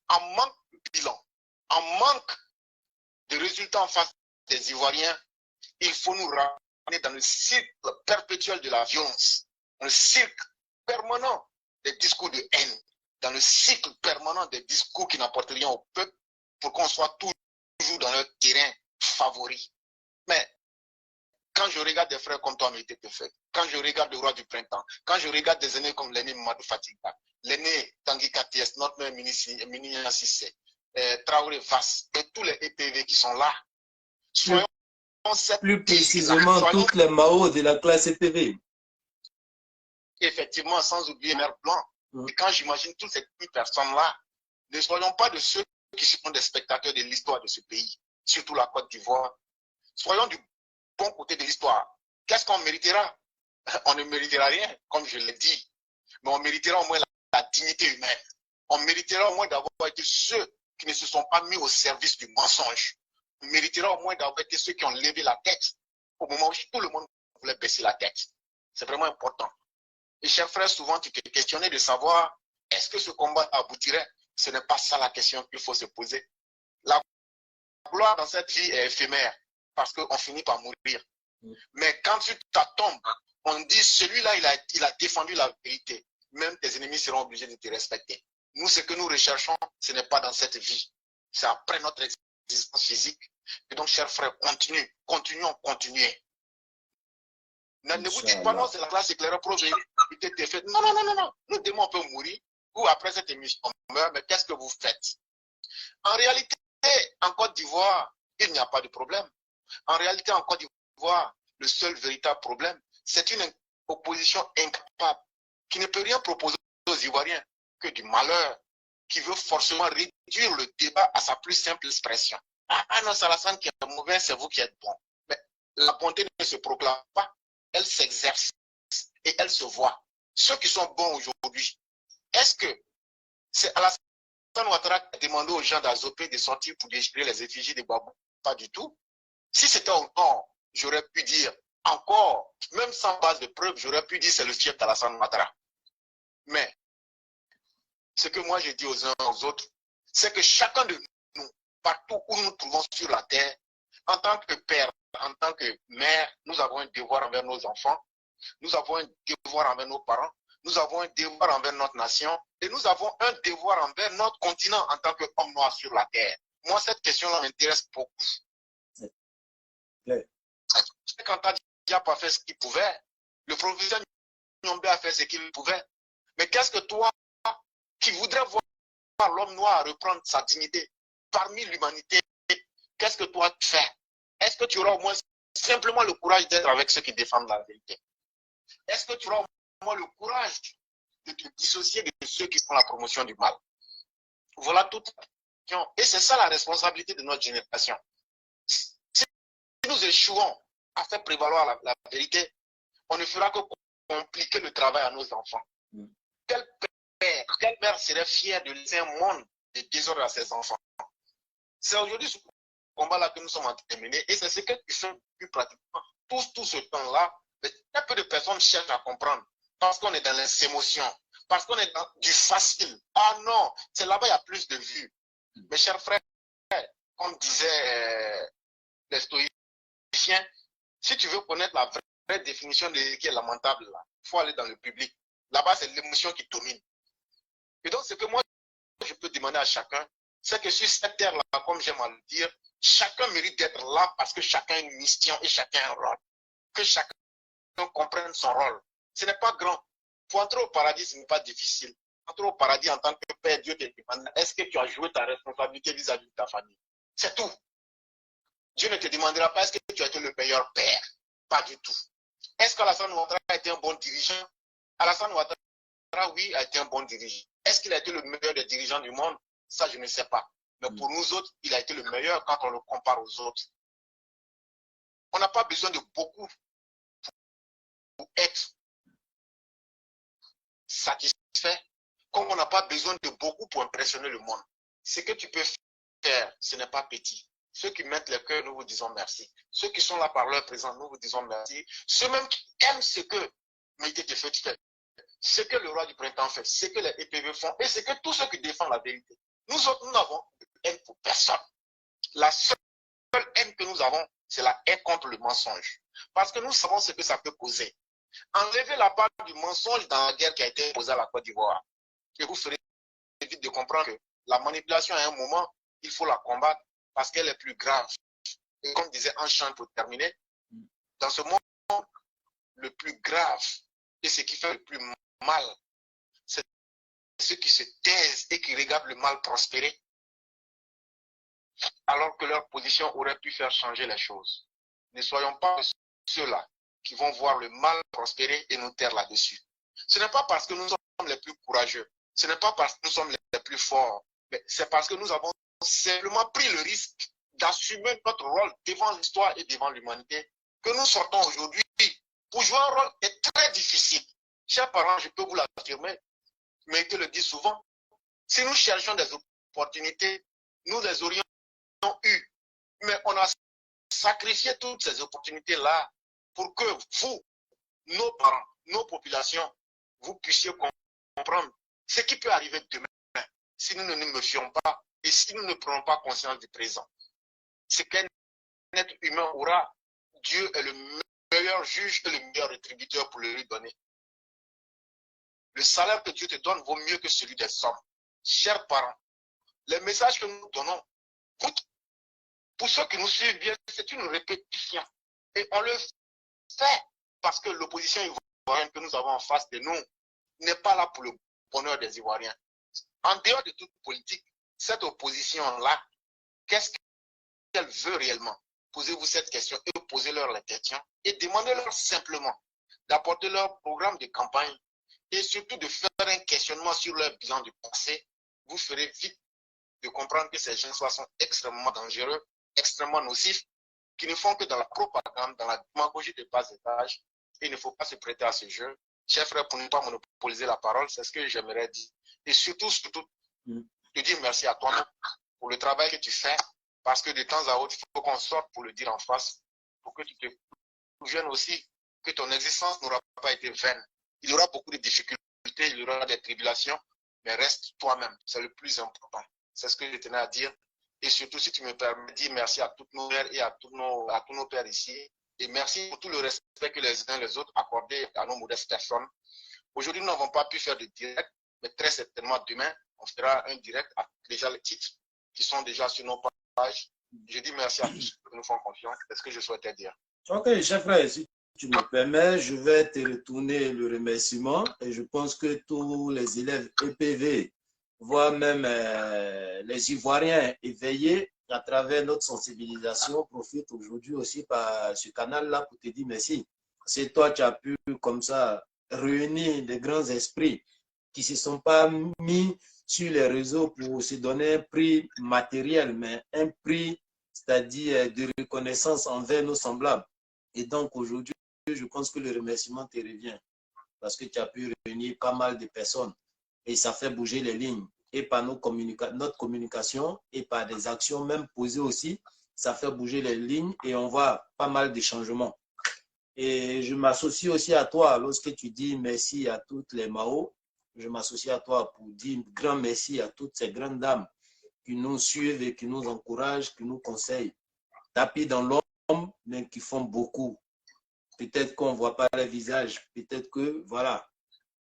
En manque de bilan, en manque de résultats en face des Ivoiriens, il faut nous ramener dans le cycle perpétuel de la violence, dans le cycle permanent des discours de haine, dans le cycle permanent des discours qui n'apportent rien au peuple pour qu'on soit toujours dans leur terrain favori. Mais quand je regarde des frères comme toi, Mété Tefek, quand je regarde le roi du printemps, quand je regarde des aînés comme l'aîné Mamadou Fatiga, l'aîné Tanguy Katies, notre mère Mini Sissé, Traoré Vass et tous les EPV qui sont là, soyons plus précisément toutes les Mao de la classe EPV. Effectivement, sans oublier Mère Blanc. Et quand j'imagine toutes ces personnes-là, ne soyons pas de ceux qui sont des spectateurs de l'histoire de ce pays, surtout la Côte d'Ivoire. Soyons du bon côté de l'histoire. Qu'est-ce qu'on méritera? On ne méritera rien, comme je l'ai dit. Mais on méritera au moins la dignité humaine. On méritera au moins d'avoir été ceux qui ne se sont pas mis au service du mensonge. On méritera au moins d'avoir été ceux qui ont levé la tête au moment où tout le monde voulait baisser la tête. C'est vraiment important. Et chers frères, souvent tu te questionnais de savoir est-ce que ce combat aboutirait? Ce n'est pas ça la question qu'il faut se poser. La gloire dans cette vie est éphémère parce qu'on finit par mourir. Mais quand tu t'attends, on dit celui-là, il a défendu la vérité. Même tes ennemis seront obligés de te respecter. Nous, ce que nous recherchons, ce n'est pas dans cette vie. C'est après notre existence physique. Et donc, chers frères, continuons. Ne vous dites pas non, c'est la classe éclairée pour éviter fait. Non. Nous, demain, on peut mourir. Ou après cette émission, on meurt. Mais qu'est-ce que vous faites? En réalité, en Côte d'Ivoire, il n'y a pas de problème. En réalité, en Côte d'Ivoire, le seul véritable problème, c'est une opposition incapable qui ne peut rien proposer aux Ivoiriens que du malheur, qui veut forcément réduire le débat à sa plus simple expression. Ah non, c'est Alassane qui est mauvais, c'est vous qui êtes bon. Mais la bonté ne se proclame pas, elle s'exerce et elle se voit. Ceux qui sont bons aujourd'hui, est-ce que c'est Alassane Ouattara qui a demandé aux gens d'Azopé de sortir pour déchirer les effigies de Babou? Pas du tout. Si c'était au nord, j'aurais pu dire encore, même sans base de preuves, j'aurais pu dire c'est le fief d'Alassane Ouattara. Mais ce que moi je dis aux uns aux autres, c'est que chacun de nous, partout où nous nous trouvons sur la terre, en tant que père, en tant que mère, nous avons un devoir envers nos enfants, nous avons un devoir envers nos parents, nous avons un devoir envers notre nation et nous avons un devoir envers notre continent en tant qu'homme noir sur la terre. Moi, cette question-là m'intéresse beaucoup. Quand Diap a fait ce qu'il pouvait, le professeur Nyombe a fait ce qu'il pouvait. Mais qu'est-ce que toi, qui voudrais voir l'homme noir reprendre sa dignité parmi l'humanité, qu'est-ce que toi tu fais? Est-ce que tu auras au moins simplement le courage d'être avec ceux qui défendent la vérité? Est-ce que tu auras au moins le courage de te dissocier de ceux qui font la promotion du mal? Voilà toute la question. Et c'est ça la responsabilité de notre génération. Si nous échouons à faire prévaloir la vérité, on ne fera que compliquer le travail à nos enfants. Quel père, quelle mère serait fière de laisser un monde de désordre à ses enfants? C'est aujourd'hui ce combat-là que nous sommes en train de mener et c'est ce que tu fais plus pratiquement tout ce temps-là. Très peu de personnes cherchent à comprendre parce qu'on est dans les émotions, parce qu'on est dans du facile. Ah non, c'est là-bas il y a plus de vues. Mes chers frères, comme disaient les stoïciens, si tu veux connaître la vraie définition de ce qui est lamentable, il faut aller dans le public. Là-bas, c'est l'émotion qui domine. Et donc, ce que moi, je peux demander à chacun, c'est que sur cette terre-là, comme j'aime à le dire, chacun mérite d'être là parce que chacun a une mission et chacun a un rôle. Que chacun comprenne son rôle. Ce n'est pas grand. Pour entrer au paradis, ce n'est pas difficile. Entrer au paradis en tant que Père, Dieu te demande, est-ce que tu as joué ta responsabilité vis-à-vis de ta famille? C'est tout. Dieu ne te demandera pas, est-ce que tu as été le meilleur père? Pas du tout. Est-ce qu'Alassane Ouattara a été un bon dirigeant? Alassane Ouattara, oui, a été un bon dirigeant. Est-ce qu'il a été le meilleur des dirigeants du monde? Ça, je ne sais pas. Mais pour nous autres, il a été le meilleur quand on le compare aux autres. On n'a pas besoin de beaucoup être satisfait, comme on n'a pas besoin de beaucoup pour impressionner le monde. Ce que tu peux faire, ce n'est pas petit. Ceux qui mettent le cœur, nous vous disons merci. Ceux qui sont là par leur présence, nous vous disons merci. Ceux même qui aiment ce que Médité de Feu fait, ce que le roi du printemps fait, ce que les EPV font, et ce que tous ceux qui défendent la vérité. Nous autres, nous n'avons haine pour personne. La seule haine que nous avons, c'est la haine contre le mensonge. Parce que nous savons ce que ça peut causer. Enlevez la part du mensonge dans la guerre qui a été posée à la Côte d'Ivoire. Et vous ferez vite de comprendre que la manipulation, à un moment, il faut la combattre parce qu'elle est plus grave. Et comme disait Enchanté pour terminer, dans ce monde, le plus grave et ce qui fait le plus mal, c'est ceux qui se taisent et qui regardent le mal prospérer, alors que leur position aurait pu faire changer les choses. Ne soyons pas ceux-là qui vont voir le mal prospérer et nous taire là-dessus. Ce n'est pas parce que nous sommes les plus courageux, ce n'est pas parce que nous sommes les plus forts, mais c'est parce que nous avons simplement pris le risque d'assumer notre rôle devant l'histoire et devant l'humanité que nous sortons aujourd'hui pour jouer un rôle est très difficile. Chers parents, je peux vous l'affirmer, mais je le dis souvent, si nous cherchions des opportunités, nous les aurions eues. Mais on a sacrifié toutes ces opportunités-là pour que vous, nos parents, nos populations, vous puissiez comprendre ce qui peut arriver demain si nous ne nous méfions pas et si nous ne prenons pas conscience du présent. Ce qu'un être humain aura, Dieu est le meilleur juge et le meilleur rétributeur pour le lui donner. Le salaire que Dieu te donne vaut mieux que celui des hommes. Chers parents, les messages que nous donnons, pour ceux qui nous suivent bien, c'est une répétition. Et on le fait parce que l'opposition ivoirienne que nous avons en face de nous n'est pas là pour le bonheur des Ivoiriens. En dehors de toute politique, cette opposition-là, qu'est-ce qu'elle veut réellement? Posez-vous cette question et posez-leur la question et demandez-leur simplement d'apporter leur programme de campagne et surtout de faire un questionnement sur leur bilan du passé. Vous ferez vite de comprendre que ces gens-là sont extrêmement dangereux, extrêmement nocifs, qui ne font que dans la propagande, dans la démagogie de bas étage. Il ne faut pas se prêter à ce jeu. Chers frères, pour ne pas monopoliser la parole, c'est ce que j'aimerais dire. Et surtout, te dire merci à toi pour le travail que tu fais, parce que de temps à autre, il faut qu'on sorte pour le dire en face, pour que tu te souviennes aussi que ton existence n'aura pas été vaine. Il y aura beaucoup de difficultés, il y aura des tribulations, mais reste toi-même. C'est le plus important. C'est ce que je tenais à dire. Et surtout, si tu me permets, dire merci à toutes nos mères et à tous nos pères ici. Et merci pour tout le respect que les uns les autres accordés à nos modestes personnes. Aujourd'hui, nous n'avons pas pu faire de direct, mais très certainement demain, on fera un direct avec déjà les titres qui sont déjà sur nos pages. Je dis merci à tous ceux qui nous font confiance. C'est ce que je souhaitais dire. Ok, cher frère, si tu me permets, je vais te retourner le remerciement et je pense que tous les élèves EPV, voire même les Ivoiriens éveillés à travers notre sensibilisation, profitent aujourd'hui aussi par ce canal-là pour te dire merci. C'est toi qui as pu comme ça réunir des grands esprits qui ne se sont pas mis sur les réseaux pour se donner un prix matériel, mais un prix, c'est-à-dire de reconnaissance envers nos semblables. Et donc aujourd'hui, je pense que le remerciement te revient parce que tu as pu réunir pas mal de personnes et ça fait bouger les lignes. Et par notre communication et par des actions même posées aussi, ça fait bouger les lignes et on voit pas mal de changements. Et je m'associe aussi à toi lorsque tu dis merci à toutes les Mao. Je m'associe à toi pour dire un grand merci à toutes ces grandes dames qui nous suivent et qui nous encouragent, qui nous conseillent. Tapis dans l'homme, mais qui font beaucoup. Peut-être qu'on ne voit pas les visages, peut-être que, voilà.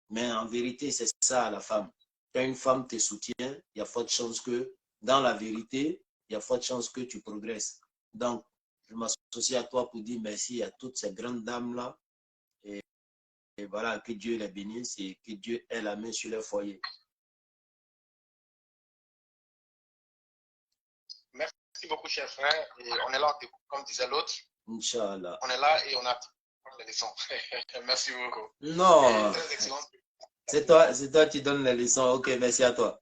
Mais en vérité, c'est ça la femme. Quand une femme te soutient, il y a forte chance que, dans la vérité, il y a forte chance que tu progresses. Donc, je m'associe à toi pour dire merci à toutes ces grandes dames-là. Et voilà, que Dieu les bénisse et que Dieu ait la main sur leur foyer. Merci beaucoup, cher frère. Et on est là, comme disait l'autre. Inch'Allah. On est là et on a les leçons. Merci beaucoup. Non, c'est toi qui donnes les leçons. Ok, merci à toi.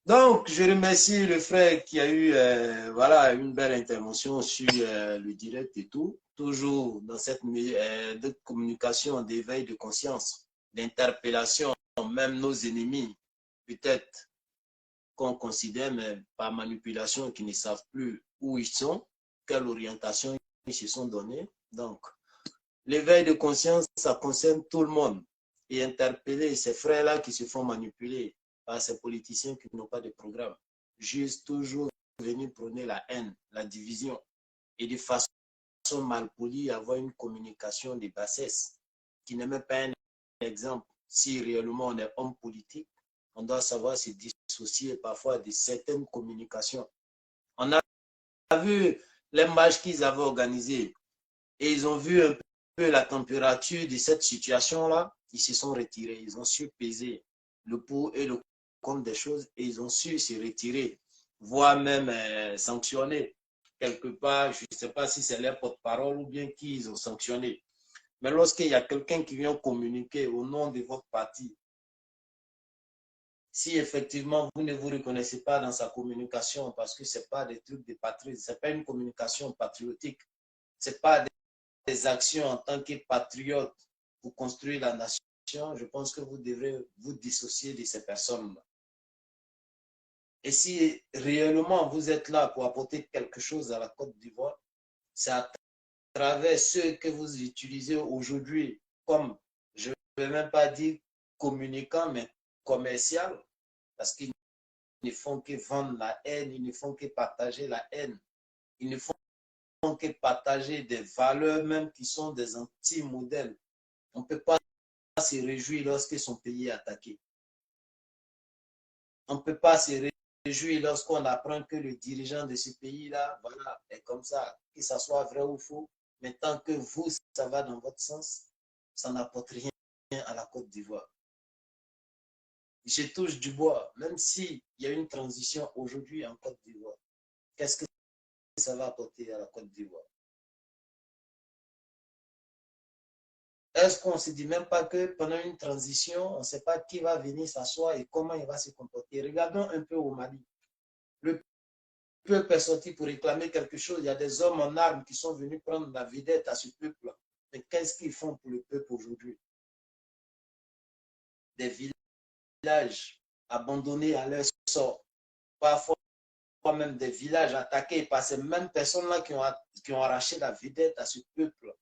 Donc, je remercie le frère qui a eu voilà, une belle intervention sur le direct et tout. Toujours dans cette de communication, d'éveil de conscience, d'interpellation, même nos ennemis, peut-être qu'on considère, mais par manipulation, qui ne savent plus où ils sont, quelle orientation ils se sont donnés. Donc, l'éveil de conscience, ça concerne tout le monde. Et interpeller ces frères-là qui se font manipuler par ces politiciens qui n'ont pas de programme. Juste toujours venir prôner la haine, la division. Et de façon malpolie, avoir une communication de bassesse qui n'est même pas un exemple. Si réellement on est homme politique, on doit savoir se dissocier parfois de certaines communications. On a vu les matchs qu'ils avaient organisés et ils ont vu un peu la température de cette situation-là. Ils se sont retirés, ils ont su peser le pour et le contre des choses et ils ont su se retirer, voire même sanctionner quelque part. Je ne sais pas si c'est leur porte-parole ou bien qui ils ont sanctionné. Mais lorsqu'il y a quelqu'un qui vient communiquer au nom de votre parti, si effectivement vous ne vous reconnaissez pas dans sa communication parce que ce n'est pas des trucs de patrie, ce n'est pas une communication patriotique, ce n'est pas des actions en tant que patriote pour construire la nation, je pense que vous devrez vous dissocier de ces personnes-là. Et si réellement vous êtes là pour apporter quelque chose à la Côte d'Ivoire, c'est à travers ceux que vous utilisez aujourd'hui comme, je ne vais même pas dire communicant, mais commercial, parce qu'ils ne font que vendre la haine, ils ne font que partager la haine, ils ne font que partager des valeurs même qui sont des anti-modèles. On ne peut pas se réjouir lorsque son pays est attaqué. On ne peut pas se réjouir lorsqu'on apprend que le dirigeant de ce pays-là, voilà, est comme ça, que ça soit vrai ou faux. Mais tant que vous, ça va dans votre sens, ça n'apporte rien à la Côte d'Ivoire. Je touche du bois, même s'il y a une transition aujourd'hui en Côte d'Ivoire. Qu'est-ce que ça va apporter à la Côte d'Ivoire? Est-ce qu'on ne se dit même pas que pendant une transition, on ne sait pas qui va venir s'asseoir et comment il va se comporter? Regardons un peu au Mali. Le peuple est sorti pour réclamer quelque chose. Il y a des hommes en armes qui sont venus prendre la vedette à ce peuple-là. Mais qu'est-ce qu'ils font pour le peuple aujourd'hui? Des villages abandonnés à leur sort. Parfois même des villages attaqués par ces mêmes personnes-là qui ont arraché la vedette à ce peuple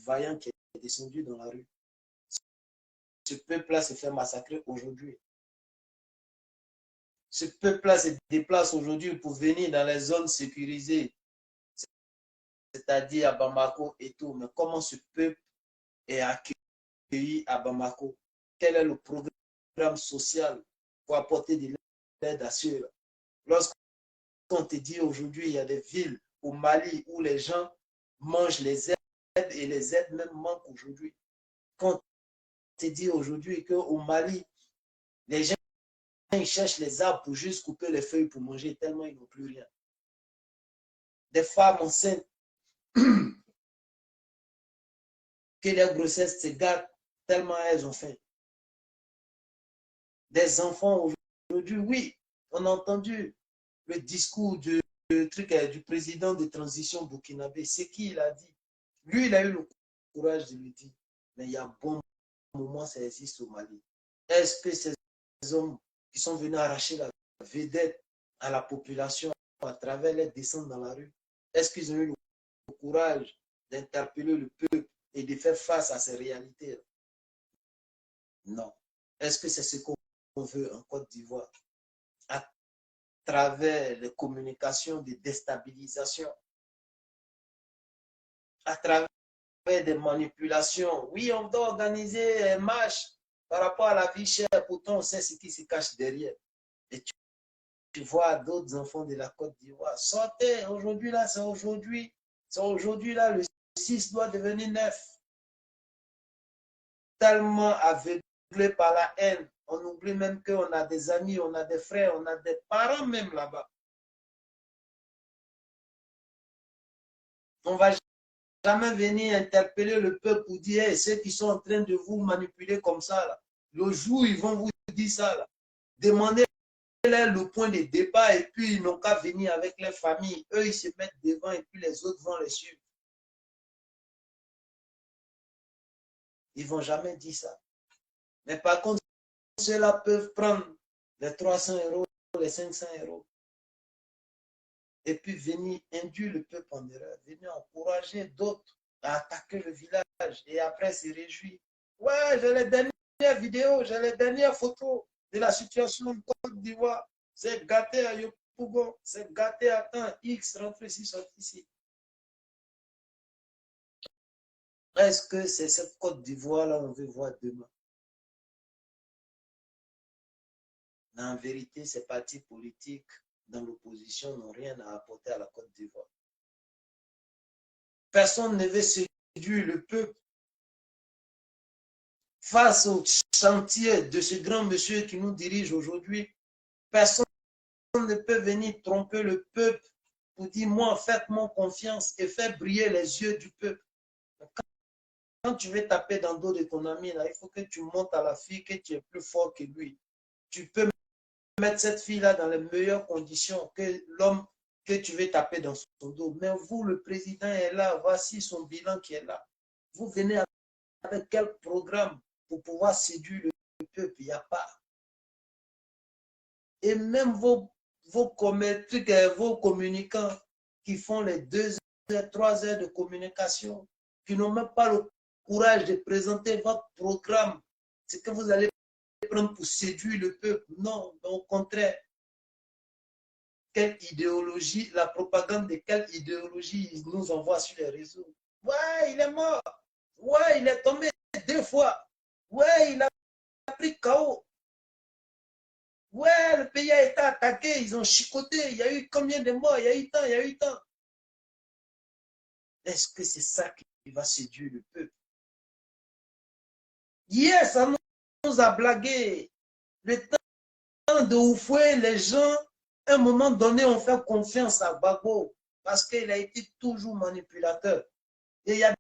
vaillant qui est descendu dans la rue. Ce peuple-là se fait massacrer aujourd'hui. Ce peuple-là se déplace aujourd'hui pour venir dans les zones sécurisées, c'est-à-dire à Bamako et tout. Mais comment ce peuple est accueilli à Bamako? Quel est le programme social pour apporter de l'aide à ceux-là? Lorsqu'on te dit aujourd'hui, il y a des villes au Mali où les gens mangent les aides et les aides même manquent aujourd'hui. Quand on te dit aujourd'hui qu'au Mali, les gens ils cherchent les arbres pour juste couper les feuilles pour manger tellement ils n'ont plus rien. Des femmes enceintes que les grossesses se gâtent tellement elles ont faim. Des enfants aujourd'hui, oui, on a entendu le discours du président de transition burkinabé. C'est qui il a dit? Lui, il a eu le courage de le dire. Mais il y a un bon moment, ça existe au Mali. Est-ce que ces hommes qui sont venus arracher la vedette à la population à travers les descentes dans la rue, est-ce qu'ils ont eu le courage d'interpeller le peuple et de faire face à ces réalités? Non. Est-ce que c'est ce qu'on veut en Côte d'Ivoire? À travers les communications de déstabilisation, à travers des manipulations. Oui, on doit organiser un match par rapport à la vie chère, pourtant on sait ce qui se cache derrière. Et tu vois d'autres enfants de la Côte d'Ivoire. Sortez, aujourd'hui là, c'est aujourd'hui. C'est aujourd'hui là, le 6 doit devenir 9. Tellement aveuglé par la haine. On oublie même qu'on a des amis, on a des frères, on a des parents même là-bas. On ne va jamais venir interpeller le peuple pour dire hey, ceux qui sont en train de vous manipuler comme ça, là, le jour ils vont vous dire ça, là, demandez le point de départ et puis ils n'ont qu'à venir avec les familles. Eux, ils se mettent devant et puis les autres vont les suivre. Ils ne vont jamais dire ça. Mais par contre, ceux-là peuvent prendre les 300 €, les 500 € et puis venir induire le peuple en erreur, venir encourager d'autres à attaquer le village et après se réjouir. Ouais, j'ai les dernières vidéos, j'ai les dernières photos de la situation en Côte d'Ivoire. C'est gâté à Yopougon, c'est gâté à temps X, rentre ici, sorti ici. Est-ce que c'est cette Côte d'Ivoire-là qu'on veut voir demain? Mais en vérité, ces partis politiques dans l'opposition n'ont rien à apporter à la Côte d'Ivoire. Personne ne veut séduire le peuple face au chantier de ce grand monsieur qui nous dirige aujourd'hui. Personne ne peut venir tromper le peuple pour dire, moi, faites-moi confiance et faire briller les yeux du peuple. Quand tu veux taper dans le dos de ton ami, là, il faut que tu montes à la fille que tu es plus fort que lui. Tu peux mettre cette fille-là dans les meilleures conditions que l'homme que tu veux taper dans son dos. Mais vous, le président est là, voici son bilan qui est là. Vous venez avec quel programme pour pouvoir séduire le peuple? Il n'y a pas. Et même vos communicants qui font les 2 heures, 3 heures de communication, qui n'ont même pas le courage de présenter votre programme, c'est que vous allez prendre pour séduire le peuple. Non, au contraire. Quelle idéologie, la propagande de quelle idéologie ils nous envoient sur les réseaux. Ouais, il est mort. Ouais, il est tombé 2 fois. Ouais, il a pris KO. Ouais, le pays a été attaqué, ils ont chicoté. Il y a eu combien de morts? Il y a eu tant, il y a eu tant. Est-ce que c'est ça qui va séduire le peuple? Hier, ça nous a blagué. Le temps de Oufoué, les gens, à un moment donné, ont fait confiance à Gbagbo parce qu'il a été toujours manipulateur. Et il y a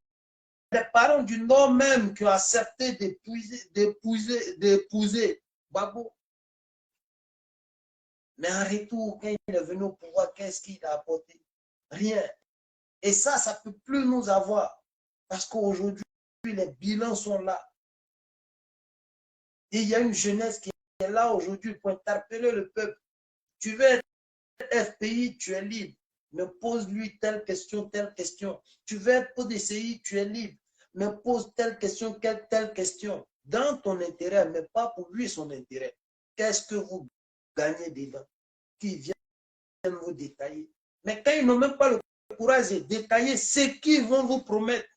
des parents du Nord même qui ont accepté d'épouser Gbagbo. Mais en retour, quand il est venu au pouvoir, qu'est-ce qu'il a apporté? Rien. Et ça ne peut plus nous avoir. Parce qu'aujourd'hui, les bilans sont là. Et il y a une jeunesse qui est là aujourd'hui pour interpeller le peuple. Tu veux être FPI, tu es libre. Mais pose-lui telle question, telle question. Tu veux être PDCI, tu es libre. Mais pose telle question, telle question. Dans ton intérêt, mais pas pour lui son intérêt. Qu'est-ce que vous gagnez dedans? Qui viennent vous détailler. Mais quand ils n'ont même pas le courage de détailler ce qu'ils vont vous promettre,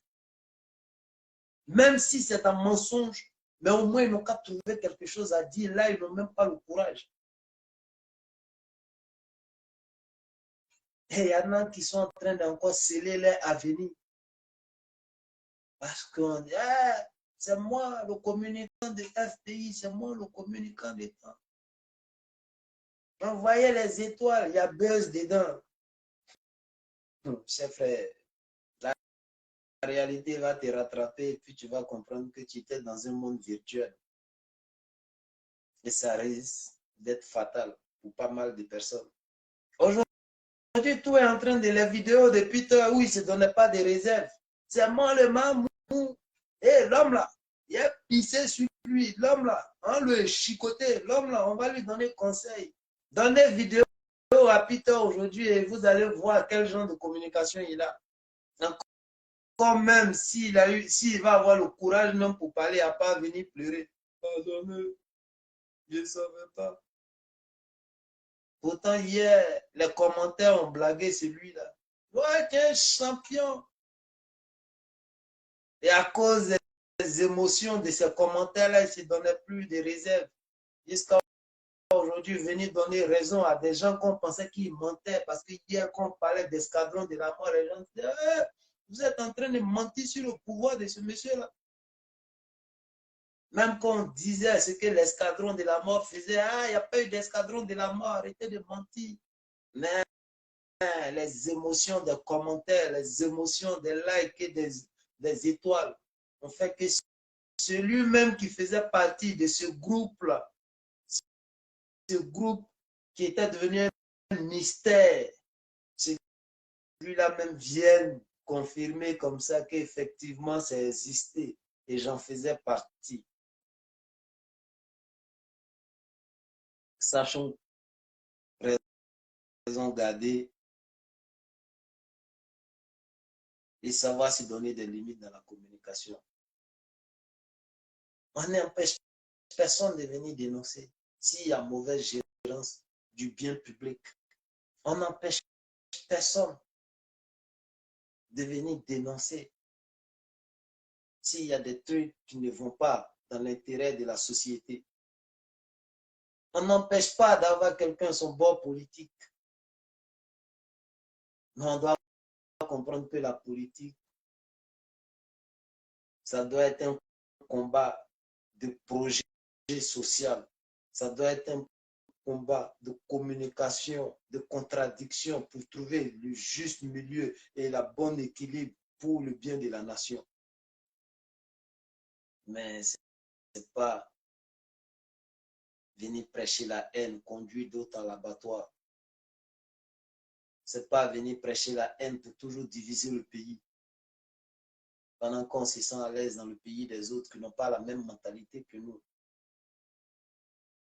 même si c'est un mensonge, mais au moins ils n'ont qu'à trouver quelque chose à dire. Là, ils n'ont même pas le courage. Et il y en a qui sont en train d'encore sceller leur avenir. Parce qu'on dit, ah, c'est moi le communicant de FPI, c'est moi le communicant d'État. On voyait les étoiles, il y a buzz dedans. Chef frère, la réalité va te rattraper et puis tu vas comprendre que tu étais dans un monde virtuel. Et ça risque d'être fatal pour pas mal de personnes. Aujourd'hui, tout est en train de les vidéos de Peter où il ne se donnait pas de réserve. C'est moi le mamou. Et l'homme là, il a pissé sur lui. L'homme là, on le chicoté. L'homme là, on va lui donner conseil. Donnez vidéo à Peter aujourd'hui et vous allez voir quel genre de communication il a. Quand même s'il va avoir le courage même pour parler, à pas venir pleurer. Pardonnez, je ne savais pas. Pourtant, hier, les commentaires ont blagué celui-là. Ouais, tu es un champion. Et à cause des émotions de ces commentaires-là, il ne se donnait plus de réserve. Jusqu'à aujourd'hui, venir donner raison à des gens qu'on pensait qu'ils mentaient. Parce que hier, quand on parlait d'escadron de la mort, les gens disaient, vous êtes en train de mentir sur le pouvoir de ce monsieur-là. Même quand on disait ce que l'escadron de la mort faisait, il n'y a pas eu d'escadron de la mort, arrêtez de mentir. Mais les émotions des commentaires, les émotions des likes et des étoiles ont fait que celui même qui faisait partie de ce groupe-là, ce groupe qui était devenu un mystère, celui-là même vienne confirmer comme ça qu'effectivement ça existait et j'en faisais partie. Sachons raison garder et savoir se donner des limites dans la communication. On n'empêche personne de venir dénoncer s'il y a mauvaise gérance du bien public. On n'empêche personne de venir dénoncer s'il y a des trucs qui ne vont pas dans l'intérêt de la société. On n'empêche pas d'avoir quelqu'un son bord politique. Mais on doit comprendre que la politique, ça doit être un combat de projet social. Ça doit être un combat de communication, de contradiction pour trouver le juste milieu et le bon équilibre pour le bien de la nation. Mais ce n'est pas venir prêcher la haine, conduire d'autres à l'abattoir. Ce n'est pas venir prêcher la haine pour toujours diviser le pays. Pendant qu'on se sent à l'aise dans le pays des autres qui n'ont pas la même mentalité que nous.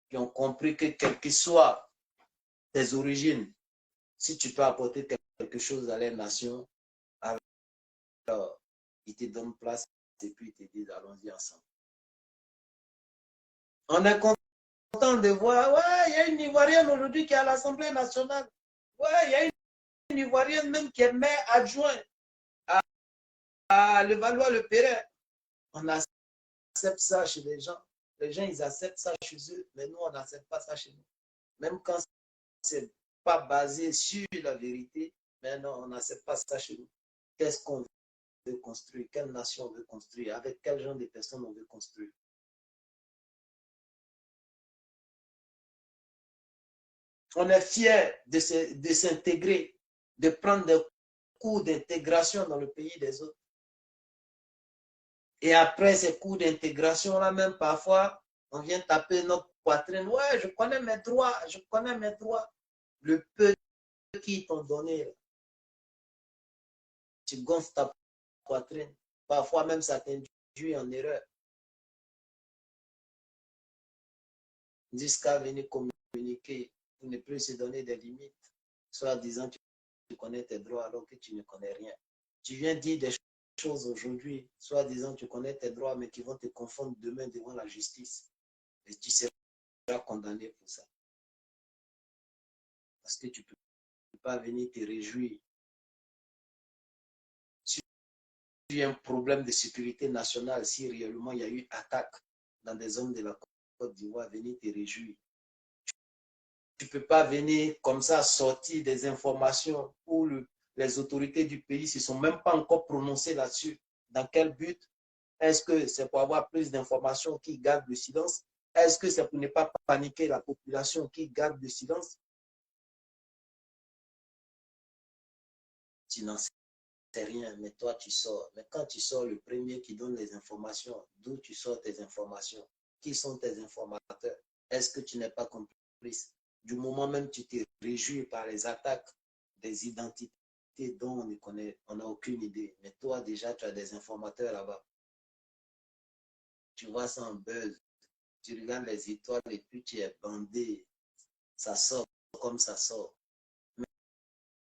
Qui ont compris que quelles que soient tes origines, si tu peux apporter quelque chose à la nation, alors ils te donnent place et puis ils te disent allons-y ensemble. On est content de voir, ouais, il y a une Ivoirienne aujourd'hui qui est à l'Assemblée nationale. Ouais, il y a une Ivoirienne même qui est maire adjoint à Levallois-le-Péret. On accepte ça chez les gens. Les gens, ils acceptent ça chez eux, mais nous, on n'accepte pas ça chez nous. Même quand c'est pas basé sur la vérité, mais non, on n'accepte pas ça chez nous. Qu'est-ce qu'on veut construire? Quelle nation on veut construire? Avec quel genre de personnes on veut construire? On est fiers de s'intégrer, de prendre des cours d'intégration dans le pays des autres. Et après ces cours d'intégration-là, même parfois, on vient taper notre poitrine. Ouais, je connais mes droits, je connais mes droits. Le peu qu'ils t'ont donné, tu gonfles ta poitrine. Parfois même, ça t'induit en erreur. Jusqu'à venir communiquer pour ne plus se donner des limites. Soit disant que tu connais tes droits alors que tu ne connais rien. Tu viens dire des choses aujourd'hui, soit disant que tu connais tes droits, mais qui vont te confondre demain devant la justice. Et tu seras condamné pour ça. Parce que tu ne peux pas venir te réjouir. Si il y a un problème de sécurité nationale, si réellement il y a eu attaque dans des zones de la Côte d'Ivoire, venir te réjouir. Tu ne peux pas venir comme ça sortir des informations où les autorités du pays ne se sont même pas encore prononcées là-dessus. Dans quel but? Est-ce que c'est pour avoir plus d'informations qui gardent le silence? Est-ce que c'est pour ne pas paniquer la population qui garde le silence? Tu n'en sais rien, mais toi tu sors. Mais quand tu sors, le premier qui donne les informations, d'où tu sors tes informations? Qui sont tes informateurs? Est-ce que tu n'es pas complice? Du moment même tu te réjouis par les attaques des identités dont on n'a aucune idée. Mais toi déjà, tu as des informateurs là-bas. Tu vois ça en buzz. Tu regardes les étoiles et puis tu es bandé. Ça sort comme ça sort.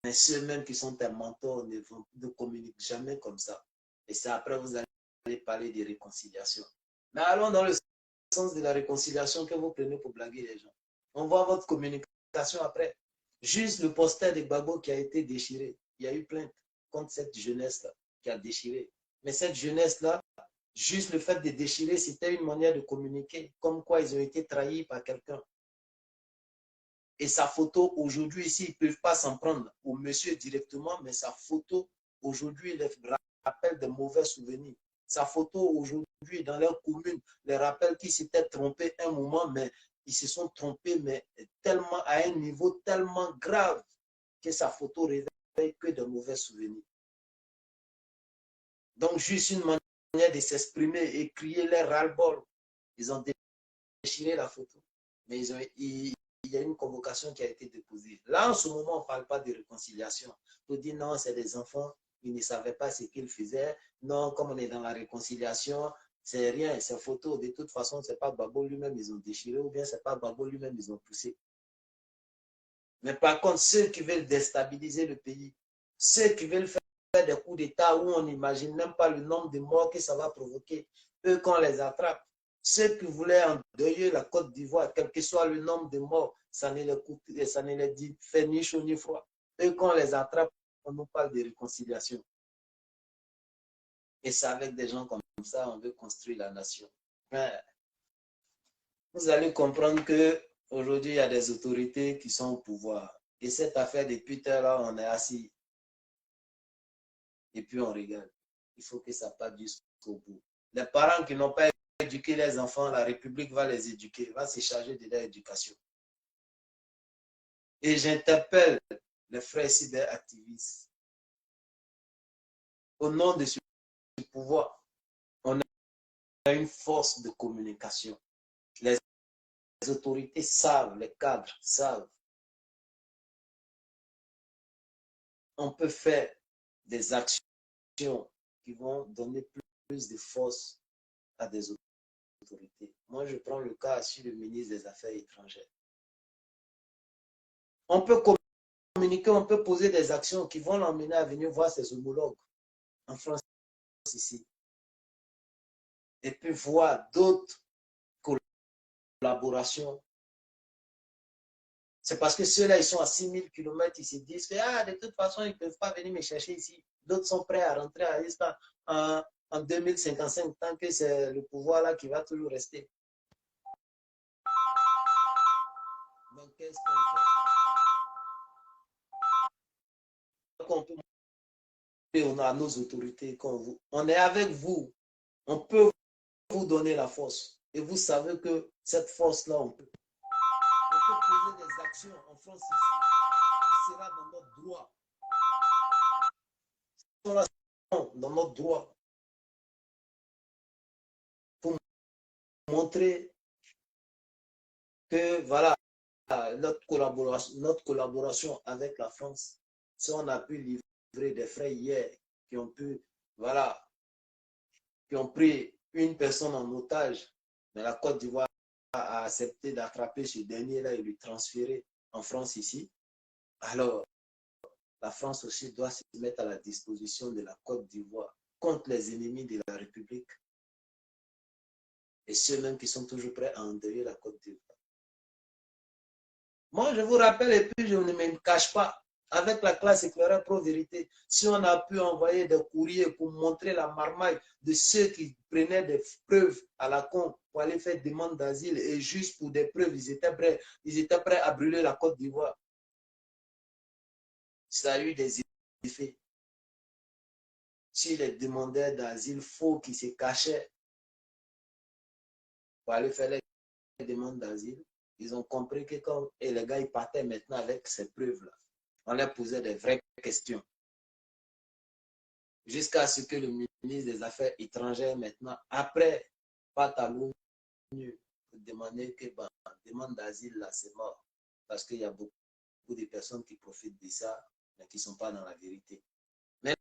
Mais ceux-mêmes qui sont tes mentors ne communiquent jamais comme ça. Et c'est après vous allez parler de réconciliation. Mais allons dans le sens de la réconciliation que vous prenez pour blaguer les gens. On voit votre communication après. Juste le poster de Gbagbo qui a été déchiré. Il y a eu plainte contre cette jeunesse-là qui a déchiré. Mais cette jeunesse-là, juste le fait de déchirer, c'était une manière de communiquer, comme quoi ils ont été trahis par quelqu'un. Et sa photo, aujourd'hui, ici, ils ne peuvent pas s'en prendre au monsieur directement, mais sa photo, aujourd'hui, les rappelle de mauvais souvenirs. Sa photo, aujourd'hui, dans leur commune, les rappelle qu'ils s'étaient trompés un moment, mais ils se sont trompés, mais tellement à un niveau tellement grave que sa photo réveille que de mauvais souvenirs. Donc, juste une manière de s'exprimer et crier leur ras-le-bol. Ils ont déchiré la photo, mais ils il y a une convocation qui a été déposée. Là, en ce moment, on ne parle pas de réconciliation. On dit non, c'est des enfants, ils ne savaient pas ce qu'ils faisaient. Non, comme on est dans la réconciliation, c'est rien, c'est photo. De toute façon, ce n'est pas Gbagbo lui-même, ils ont déchiré, ou bien ce n'est pas Gbagbo lui-même, ils ont poussé. Mais par contre, ceux qui veulent déstabiliser le pays, ceux qui veulent faire des coups d'État où on n'imagine même pas le nombre de morts que ça va provoquer, eux, quand on les attrape, ceux qui voulaient endeuiller la Côte d'Ivoire, quel que soit le nombre de morts, ça ne les, coûte, ça ne les dit, fait ni chaud ni froid. Eux, quand on les attrape, on nous parle de réconciliation. Et c'est avec des gens comme ça, on veut construire la nation. Mais vous allez comprendre qu'aujourd'hui, il y a des autorités qui sont au pouvoir. Et cette affaire de Peter, là, on est assis. Et puis on regarde. Il faut que ça parte jusqu'au bout. Les parents qui n'ont pas éduqué les enfants, la République va les éduquer, va se charger de leur éducation. Et j'interpelle les frères cyberactivistes. Au nom de ce pouvoir, on a une force de communication. Les autorités savent, les cadres savent. On peut faire des actions qui vont donner plus de force à des autorités. Moi, je prends le cas sur le ministre des Affaires étrangères. On peut communiquer, on peut poser des actions qui vont l'emmener à venir voir ses homologues en France ici. Et puis voir d'autres collaborations. C'est parce que ceux-là, ils sont à 6000 km, ils se disent que ah, de toute façon, ils ne peuvent pas venir me chercher ici. D'autres sont prêts à rentrer à l'État en 2055, tant que c'est le pouvoir là qui va toujours rester. Donc, qu'est-ce qu'on fait? On a nos autorités, on est avec vous. On peut vous donner la force. Et vous savez que cette force-là, on peut poser des actions en France ici, qui sera dans notre droit. Dans notre droit. Pour montrer que, voilà, notre collaboration avec la France, si on a pu livrer des frères hier qui ont pu, voilà, qui ont pris une personne en otage, mais la Côte d'Ivoire a accepté d'attraper ce dernier-là et lui transférer en France ici. Alors, la France aussi doit se mettre à la disposition de la Côte d'Ivoire contre les ennemis de la République et ceux-mêmes qui sont toujours prêts à endeuiller la Côte d'Ivoire. Moi, je vous rappelle, et puis je ne me cache pas, avec la classe éclairée pro-vérité, si on a pu envoyer des courriers pour montrer la marmaille de ceux qui prenaient des preuves à la con pour aller faire demande d'asile et juste pour des preuves, ils étaient prêts à brûler la Côte d'Ivoire. Ça a eu des effets. Si les demandeurs d'asile faux qui se cachaient pour aller faire les demandes d'asile, ils ont compris que quand et les gars ils partaient maintenant avec ces preuves-là, on leur posait des vraies questions. Jusqu'à ce que le ministre des Affaires étrangères maintenant, après, parte à l'ONU pour demander que demande d'asile là, c'est mort. Parce qu'il y a beaucoup de personnes qui profitent de ça, mais qui ne sont pas dans la vérité. Mais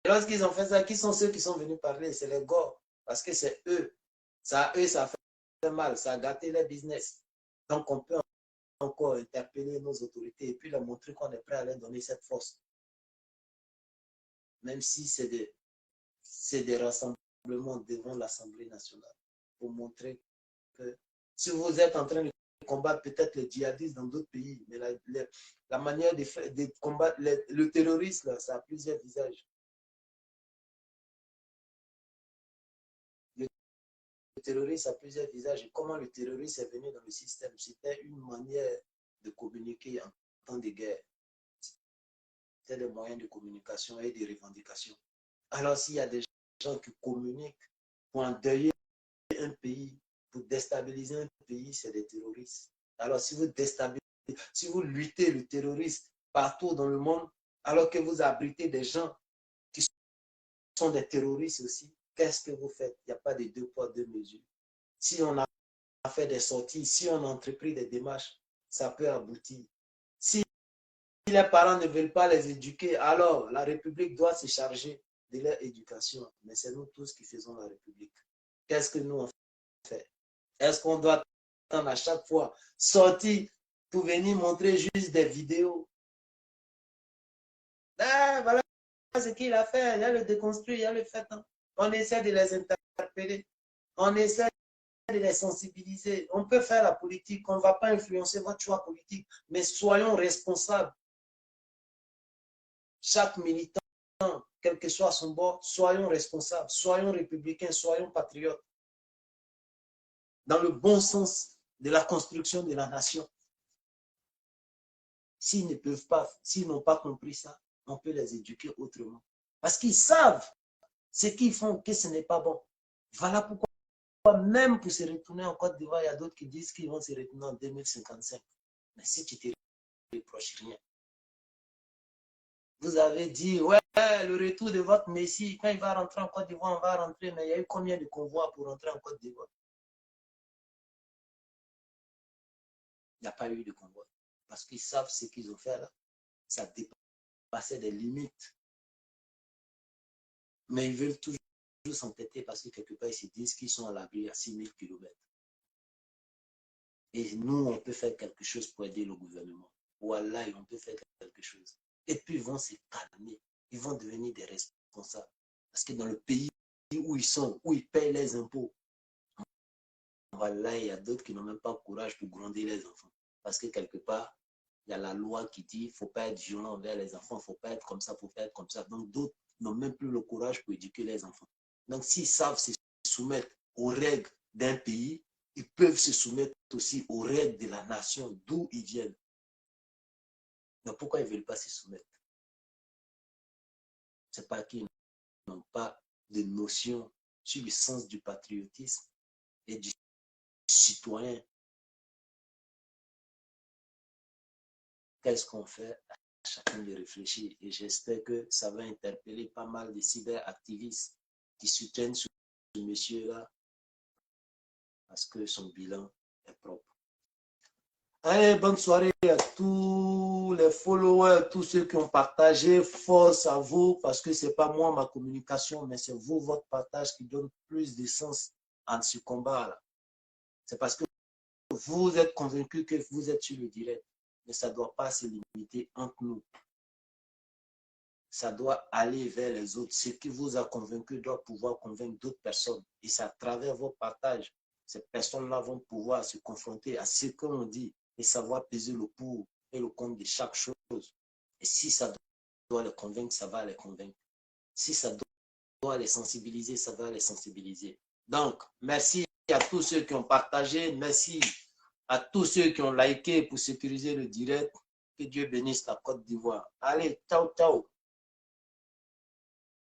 lorsqu'ils ont fait ça, qui sont ceux qui sont venus parler? C'est les gars. Parce que c'est eux. Ça fait mal. Ça a gâté leur business. Donc, on peut encore interpeller nos autorités et puis leur montrer qu'on est prêt à leur donner cette force. Même si c'est des rassemblements devant l'Assemblée nationale. Pour montrer que si vous êtes en train de combattre peut-être les djihadistes dans d'autres pays, mais la manière de combattre le terrorisme, là, ça a plusieurs visages. Le terrorisme a plusieurs visages. Et comment le terrorisme est venu dans le système? C'était une manière de communiquer en temps de guerre. C'était des moyens de communication et de revendication. Alors, s'il y a des gens qui communiquent pour endeuiller un pays, pour déstabiliser un pays, c'est des terroristes. Alors, si vous luttez le terroriste partout dans le monde, alors que vous abritez des gens qui sont des terroristes aussi, qu'est-ce que vous faites? Il n'y a pas de deux poids, deux mesures. Si on a fait des sorties, si on a entrepris des démarches, ça peut aboutir. Si les parents ne veulent pas les éduquer, alors la République doit se charger de leur éducation. Mais c'est nous tous qui faisons la République. Qu'est-ce que nous on fait? Est-ce qu'on doit attendre à chaque fois sortir pour venir montrer juste des vidéos? Ah, voilà ce qu'il a fait. Il y a le déconstruit, il y a le fait. Hein. On essaie de les interpeller. On essaie de les sensibiliser. On peut faire la politique. On ne va pas influencer votre choix politique. Mais soyons responsables. Chaque militant, quel que soit son bord, soyons responsables. Soyons républicains. Soyons patriotes. Dans le bon sens de la construction de la nation. S'ils ne peuvent pas, s'ils n'ont pas compris ça, on peut les éduquer autrement. Parce qu'ils savent ce qu'ils font, que ce n'est pas bon. Voilà pourquoi, même pour se retourner en Côte d'Ivoire, il y a d'autres qui disent qu'ils vont se retourner en 2055. Mais si tu te reproches rien. Vous avez dit, ouais, le retour de votre Messie, quand il va rentrer en Côte d'Ivoire, on va rentrer. Mais il y a eu combien de convois pour rentrer en Côte d'Ivoire? Il n'y a pas eu de convoi. Parce qu'ils savent ce qu'ils ont fait là. Ça dépassait des limites. Mais ils veulent toujours s'entêter parce que quelque part, ils se disent qu'ils sont à l'abri à 6000 km. Et nous, on peut faire quelque chose pour aider le gouvernement. Voilà, on peut faire quelque chose. Et puis, ils vont se calmer. Ils vont devenir des responsables. Parce que dans le pays où ils sont, où ils payent les impôts, voilà, il y a d'autres qui n'ont même pas le courage pour gronder les enfants. Parce que quelque part, il y a la loi qui dit qu'il ne faut pas être violent envers les enfants, il ne faut pas être comme ça, il faut pas être comme ça. Donc, d'autres n'ont même plus le courage pour éduquer les enfants. Donc, s'ils savent se soumettre aux règles d'un pays, ils peuvent se soumettre aussi aux règles de la nation d'où ils viennent. Donc, pourquoi ils ne veulent pas se soumettre? C'est pas qu'ils n'ont pas de notion sur le sens du patriotisme et du citoyen. Qu'est-ce qu'on fait? À chacun de réfléchir. Et j'espère que ça va interpeller pas mal de cyberactivistes qui soutiennent ce monsieur-là parce que son bilan est propre. Allez, bonne soirée à tous les followers, tous ceux qui ont partagé. Force à vous parce que ce n'est pas moi ma communication, mais c'est vous, votre partage qui donne plus de sens à ce combat-là. C'est parce que vous êtes convaincus que vous êtes sur le direct. Mais ça ne doit pas se limiter entre nous. Ça doit aller vers les autres. Ce qui vous a convaincu doit pouvoir convaincre d'autres personnes. Et c'est à travers vos partages, ces personnes-là vont pouvoir se confronter à ce qu'on dit et savoir peser le pour et le contre de chaque chose. Et si ça doit les convaincre, ça va les convaincre. Si ça doit les sensibiliser, ça va les sensibiliser. Donc, merci à tous ceux qui ont partagé. Merci à tous ceux qui ont liké pour sécuriser le direct. Que Dieu bénisse la Côte d'Ivoire. Allez, ciao, ciao.